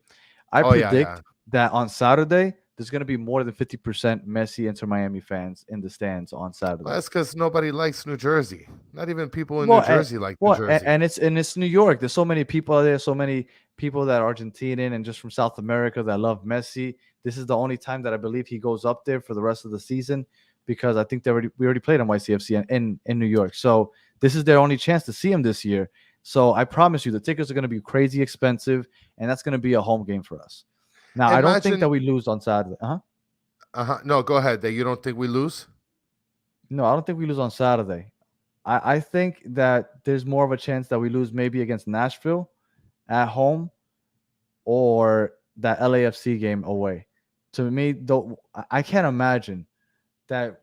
[SPEAKER 2] I predict that on Saturday, there's going to be more than 50% Messi Inter Miami fans in the stands on Saturday.
[SPEAKER 3] Well, that's because nobody likes New Jersey. Not even people in New Jersey like New Jersey.
[SPEAKER 2] And it's New York. There's so many people there, so many people that are Argentinian and just from South America that love Messi. This is the only time that I believe he goes up there for the rest of the season, because I think we already played NYCFC in New York. So this is their only chance to see him this year. So I promise you the tickets are going to be crazy expensive, and that's going to be a home game for us. Now, I don't think that we lose on Saturday.
[SPEAKER 3] No, go ahead. That you don't think we lose?
[SPEAKER 2] No, I don't think we lose on Saturday. I think that there's more of a chance that we lose maybe against Nashville at home or that LAFC game away. To me, though, I can't imagine that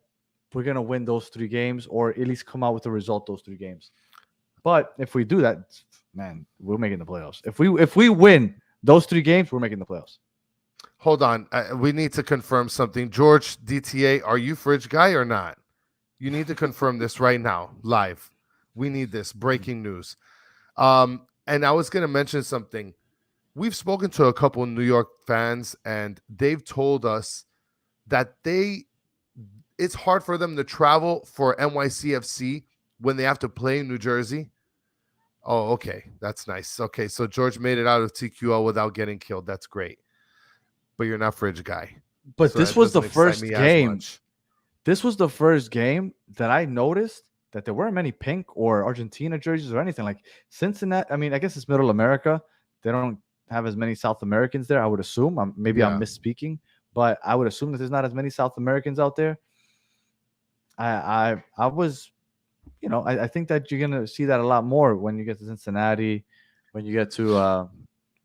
[SPEAKER 2] we're going to win those 3 games or at least come out with a result those 3 games. But if we do that, man, we're making the playoffs. If we win those 3 games, we're making the playoffs.
[SPEAKER 3] Hold on. We need to confirm something. George DTA, are you Fridge guy or not? You need to confirm this right now, live. We need this. Breaking news. And I was going to mention something. We've spoken to a couple of New York fans, and they've told us that it's hard for them to travel for NYCFC when they have to play in New Jersey. Oh, okay. That's nice. Okay, so George made it out of TQL without getting killed. That's great. But you're not Fridge guy.
[SPEAKER 2] But so this was the first game. This was the first game that I noticed that there weren't many pink or Argentina jerseys or anything. Like Cincinnati, I mean, I guess it's Middle America. They don't have as many South Americans there, I would assume. I'm misspeaking, but I would assume that there's not as many South Americans out there. I was, I think that you're going to see that a lot more when you get to Cincinnati, when you get to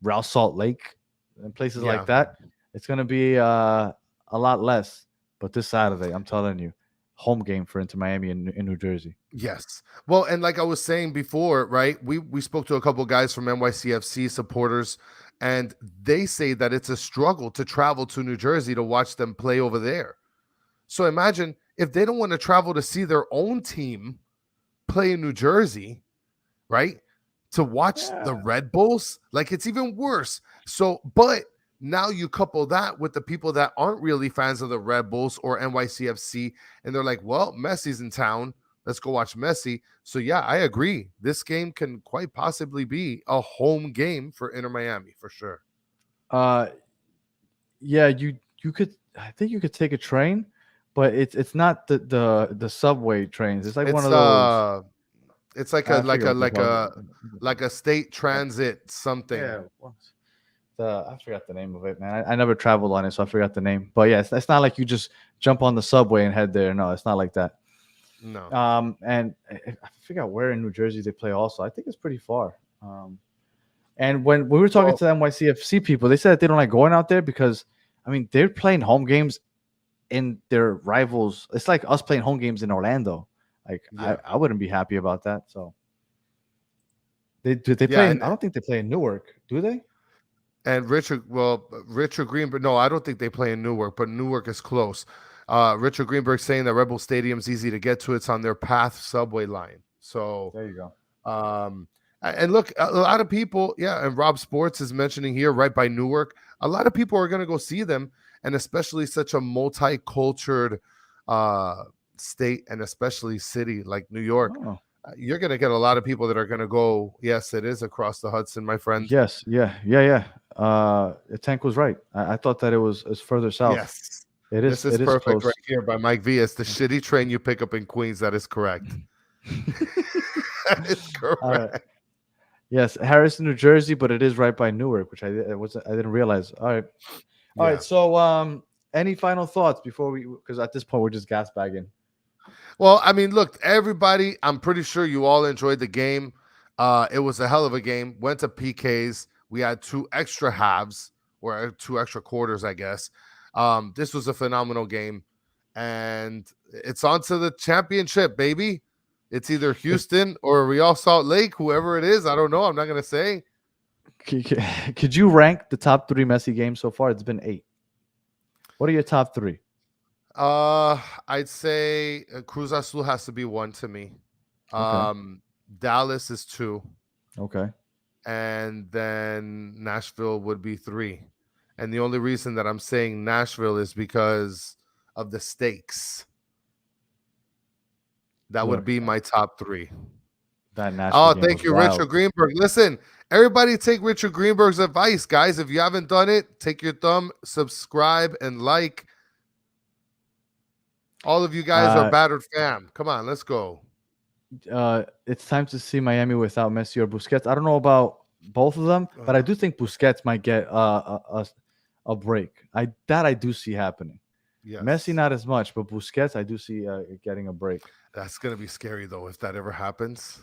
[SPEAKER 2] Rouse Salt Lake and places like that. It's going to be a lot less. But this Saturday, I'm telling you, home game for Inter Miami in New Jersey.
[SPEAKER 3] Yes. Well, and like I was saying before, right, we spoke to a couple guys from NYCFC supporters, and they say that it's a struggle to travel to New Jersey to watch them play over there. So imagine if they don't want to travel to see their own team play in New Jersey, right, to watch the Red Bulls, like it's even worse. So, but now you couple that with the people that aren't really fans of the Red Bulls or NYCFC, and they're like, well, Messi's in town. Let's go watch Messi. So yeah, I agree. This game can quite possibly be a home game for Inter Miami for sure.
[SPEAKER 2] Yeah, you could. I think you could take a train, but it's not the subway trains. It's like one of those.
[SPEAKER 3] It's like
[SPEAKER 2] I forget what they call it.
[SPEAKER 3] like a state transit something.
[SPEAKER 2] Yeah. I forgot the name of it, man. I never traveled on it, so I forgot the name. But yeah, it's not like you just jump on the subway and head there. No, it's not like that.
[SPEAKER 3] No.
[SPEAKER 2] And I forgot where in New Jersey they play. Also, I think it's pretty far. And when we were talking to the NYCFC people, they said that they don't like going out there because, I mean, they're playing home games in their rivals. It's like us playing home games in Orlando. Like I wouldn't be happy about that. So they play. I don't think they play in Newark, do they?
[SPEAKER 3] And Richard Greenberg. No, I don't think they play in Newark, but Newark is close. Richard Greenberg saying that Rebel Stadium's easy to get to. It's on their Path subway line. So
[SPEAKER 2] there you go.
[SPEAKER 3] And look, a lot of people, and Rob Sports is mentioning here, right by Newark, a lot of people are going to go see them, and especially such a multicultural state and especially city like New York.
[SPEAKER 2] Oh.
[SPEAKER 3] You're going to get a lot of people that are going to go. Yes, it is across the Hudson, my friend.
[SPEAKER 2] Yes, yeah. Tank was right. I thought that it's further south.
[SPEAKER 3] Yes,
[SPEAKER 2] it is.
[SPEAKER 3] This is perfect
[SPEAKER 2] close.
[SPEAKER 3] right here by Mike V. It's the shitty train you pick up in Queens. That is correct. That is correct.
[SPEAKER 2] Yes, Harrison, New Jersey, but it is right by Newark, which I didn't realize. All right. So, any final thoughts before because at this point we're just gas bagging.
[SPEAKER 3] Well, I mean, look, everybody, I'm pretty sure you all enjoyed the game. It was a hell of a game. Went to PKs. We had 2 extra halves or 2 extra quarters, I guess. This was a phenomenal game, and it's on to the championship, baby. It's either Houston or Real Salt Lake, whoever it is. I don't know. I'm not going to say.
[SPEAKER 2] Could you rank the top 3 Messi games so far? It's been 8. What are your top 3?
[SPEAKER 3] I'd say Cruz Azul has to be 1 to me. Okay. Dallas is 2.
[SPEAKER 2] Okay.
[SPEAKER 3] And then Nashville would be 3. And the only reason that I'm saying Nashville is because of the stakes. That would be my top 3.
[SPEAKER 2] That Nashville game
[SPEAKER 3] thank you, wild. Richard Greenberg. Listen, everybody take Richard Greenberg's advice, guys. If you haven't done it, take your thumb, subscribe, and like. All of you guys are battered fam. Come on, let's go.
[SPEAKER 2] It's time to see Miami without Messi or Busquets. I don't know about both of them, but I do think Busquets might get a break. I do see happening. Yes. Messi not as much, but Busquets I do see getting a break.
[SPEAKER 3] That's gonna be scary though if that ever happens.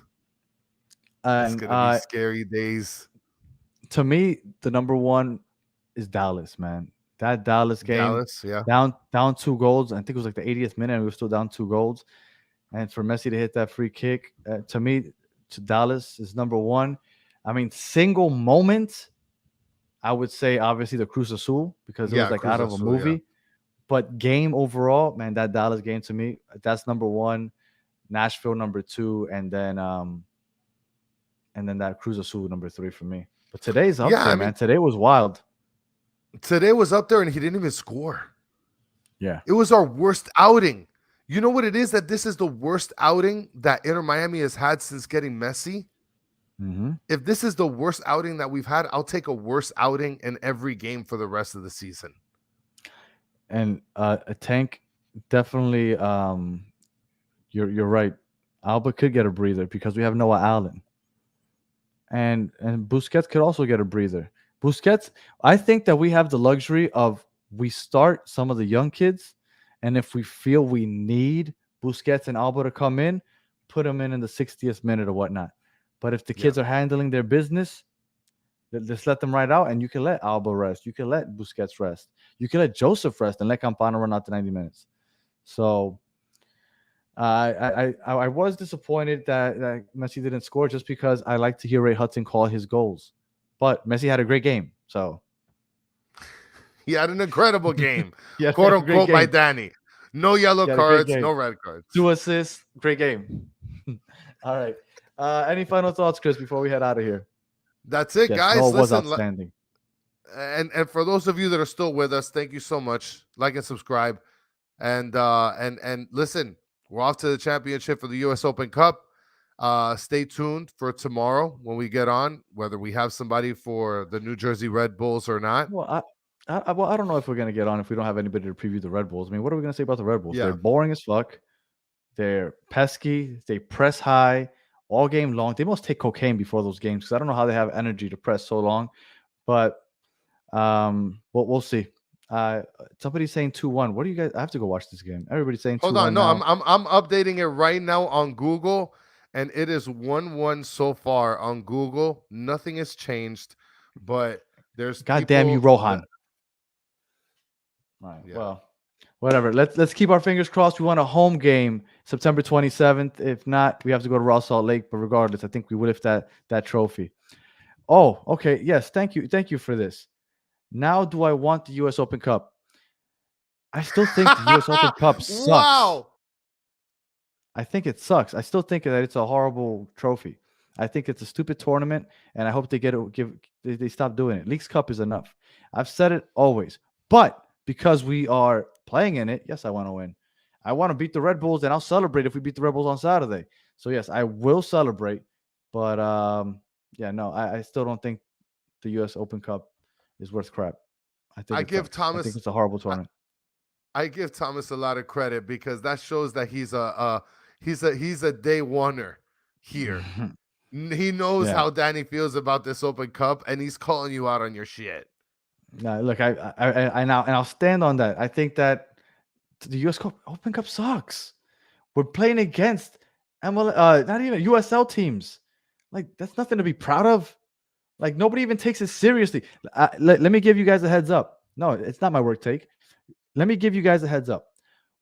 [SPEAKER 2] It's
[SPEAKER 3] gonna be scary days.
[SPEAKER 2] To me, the number 1 is Dallas, man. That Dallas game, down 2 goals. I think it was like the 80th minute, and we were still down 2 goals. And for Messi to hit that free kick, to me, to Dallas is number 1. I mean, single moment, I would say obviously the Cruz Azul because it was like Cruz out of a movie. Yeah. But game overall, man, that Dallas game to me, that's number 1. Nashville number 2, and then that Cruz Azul number 3 for me. But today's up there, man. Today was wild.
[SPEAKER 3] Today was up there, and he didn't even score.
[SPEAKER 2] Yeah.
[SPEAKER 3] It was our worst outing. You know what it is? That this is the worst outing that Inter Miami has had since getting Messi.
[SPEAKER 2] Mm-hmm.
[SPEAKER 3] If this is the worst outing that we've had, I'll take a worse outing in every game for the rest of the season.
[SPEAKER 2] And a Tank, definitely, you're right. Alba could get a breather because we have Noah Allen. And Busquets could also get a breather. Busquets, I think that we have the luxury of we start some of the young kids, and if we feel we need Busquets and Alba to come in, put them in the 60th minute or whatnot. But if the kids are handling their business, just let them ride out, and you can let Alba rest. You can let Busquets rest. You can let Joseph rest and let Campana run out to 90 minutes. So I was disappointed that Messi didn't score just because I like to hear Ray Hudson call his goals. But Messi had a great game, so
[SPEAKER 3] he had an incredible game, quote unquote, by Danny. No yellow cards, no red cards.
[SPEAKER 2] 2 assists, great game. All right. Any final thoughts, Chris, before we head out of here?
[SPEAKER 3] That's it, guys.
[SPEAKER 2] No, it was outstanding.
[SPEAKER 3] And for those of you that are still with us, thank you so much. Like and subscribe, and listen. We're off to the championship for the U.S. Open Cup. Stay tuned for tomorrow when we get on, whether we have somebody for the New Jersey Red Bulls or not.
[SPEAKER 2] Well, I don't know if we're gonna get on if we don't have anybody to preview the Red Bulls. I mean, what are we gonna say about the Red Bulls?
[SPEAKER 3] Yeah.
[SPEAKER 2] They're boring as fuck. They're pesky. They press high all game long. They must take cocaine before those games because I don't know how they have energy to press so long. But we'll see. Somebody's saying 2-1. What do you guys? I have to go watch this game. Everybody's saying 2-1.
[SPEAKER 3] Hold on, no,
[SPEAKER 2] now.
[SPEAKER 3] I'm updating it right now on Google, and it is 1-1 so far on Google. Nothing has changed, but there's
[SPEAKER 2] goddamn you, Rohan. All right,
[SPEAKER 3] Yeah.
[SPEAKER 2] well, whatever. Let's keep our fingers crossed. We want a home game September 27th. If not, we have to go to Raw Salt Lake. But regardless, I think we would lift that trophy. Oh, okay. Yes, thank you for this. Now, do I want the U.S. Open Cup? I still think the U.S. Open Cup sucks.
[SPEAKER 3] Wow.
[SPEAKER 2] I think it sucks. I still think that it's a horrible trophy. I think it's a stupid tournament, and I hope they stop doing it. Leagues Cup is enough. I've said it always, but because we are playing in it, yes, I want to win. I want to beat the Red Bulls, and I'll celebrate if we beat the Red Bulls on Saturday. So yes, I will celebrate, but yeah, no, I still don't think the U.S. Open Cup is worth crap. I think it's a horrible tournament.
[SPEAKER 3] I give Thomas a lot of credit because that shows that he's a day oneer here. He knows how Danny feels about this Open Cup, and he's calling you out on your shit.
[SPEAKER 2] No, look, I now, and I'll stand on that. I think that the U.S. Open Cup sucks. We're playing against not even USL teams. Like, that's nothing to be proud of. Like, nobody even takes it seriously. Let me give you guys a heads up. No, it's not my work take. Let me give you guys a heads up.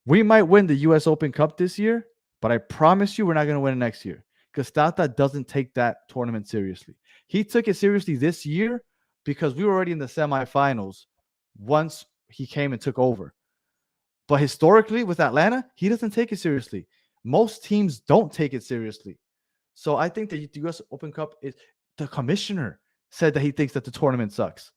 [SPEAKER 2] We might win the U.S. Open Cup this year, but I promise you we're not going to win it next year because Tata doesn't take that tournament seriously. He took it seriously this year because we were already in the semifinals once he came and took over. But historically, with Atlanta, he doesn't take it seriously. Most teams don't take it seriously. So I think that the U.S. Open Cup is the commissioner said that he thinks that the tournament sucks.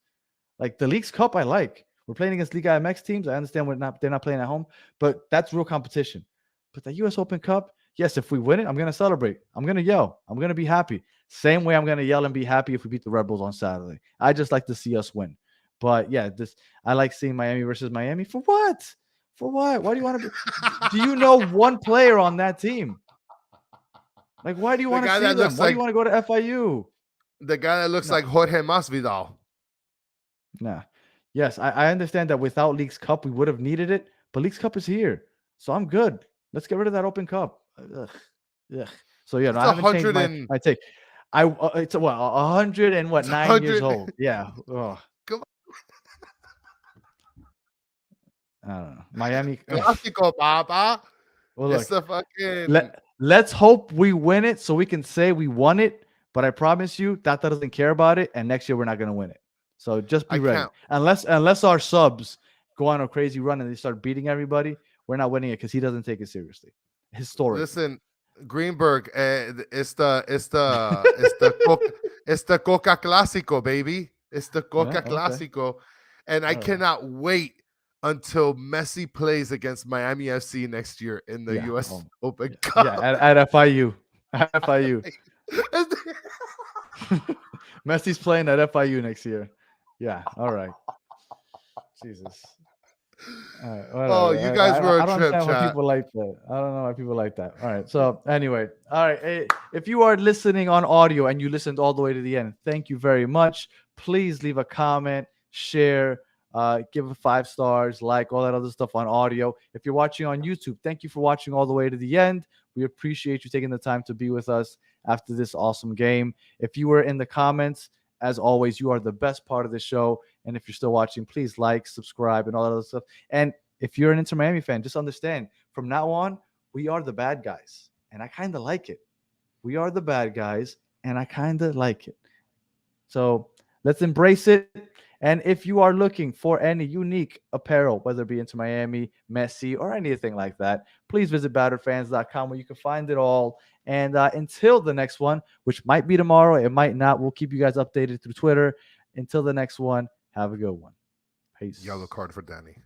[SPEAKER 2] Like the Leagues Cup, I like. We're playing against Liga MX teams. I understand they're not playing at home, but that's real competition. But the U.S. Open Cup, yes, if we win it, I'm going to celebrate. I'm going to yell. I'm going to be happy. Same way I'm going to yell and be happy if we beat the Red Bulls on Saturday. I just like to see us win. But yeah, I like seeing Miami versus Miami. For what? For what? Why do you want to be? Do you know one player on that team? Like, why do you want to see them? Why do you want to go to FIU?
[SPEAKER 3] The guy that looks like Jorge Masvidal.
[SPEAKER 2] Nah. Yes, I understand that without Leagues Cup, we would have needed it. But Leagues Cup is here. So I'm good. Let's get rid of that Open Cup. Ugh. So, yeah, no, I haven't changed my take. It's 9 years old. Yeah. Come on. I don't know. Miami.
[SPEAKER 3] Clásico, Papa.
[SPEAKER 2] Well, look, let's hope we win it so we can say we won it. But I promise you, Tata doesn't care about it. And next year, we're not going to win it. So just be ready. Unless our subs go on a crazy run and they start beating everybody, we're not winning it because he doesn't take it seriously. Historically.
[SPEAKER 3] Listen, Greenberg, it's the Coca Clásico, baby. It's the Coca Clásico. And I cannot wait until Messi plays against Miami FC next year in the U.S. Open Cup.
[SPEAKER 2] Yeah, at FIU. At FIU. Messi's playing at FIU next year. Yeah, all right. Jesus.
[SPEAKER 3] Oh, you guys were a trip, chat.
[SPEAKER 2] Why people like that. I don't know why people like that. All right. So anyway, all right. Hey, if you are listening on audio and you listened all the way to the end, thank you very much. Please leave a comment, share, give it 5 stars, like all that other stuff on audio. If you're watching on YouTube, thank you for watching all the way to the end. We appreciate you taking the time to be with us after this awesome game. If you were in the comments, as always, you are the best part of the show. And if you're still watching, please like, subscribe, and all that other stuff. And if you're an Inter Miami fan, just understand, from now on, we are the bad guys. And I kind of like it. We are the bad guys, and I kind of like it. So let's embrace it. And if you are looking for any unique apparel, whether it be Inter Miami, Messi, or anything like that, please visit batteredfans.com where you can find it all. And until the next one, which might be tomorrow, it might not. We'll keep you guys updated through Twitter. Until the next one, have a good one. Peace.
[SPEAKER 3] Yellow card for Danny.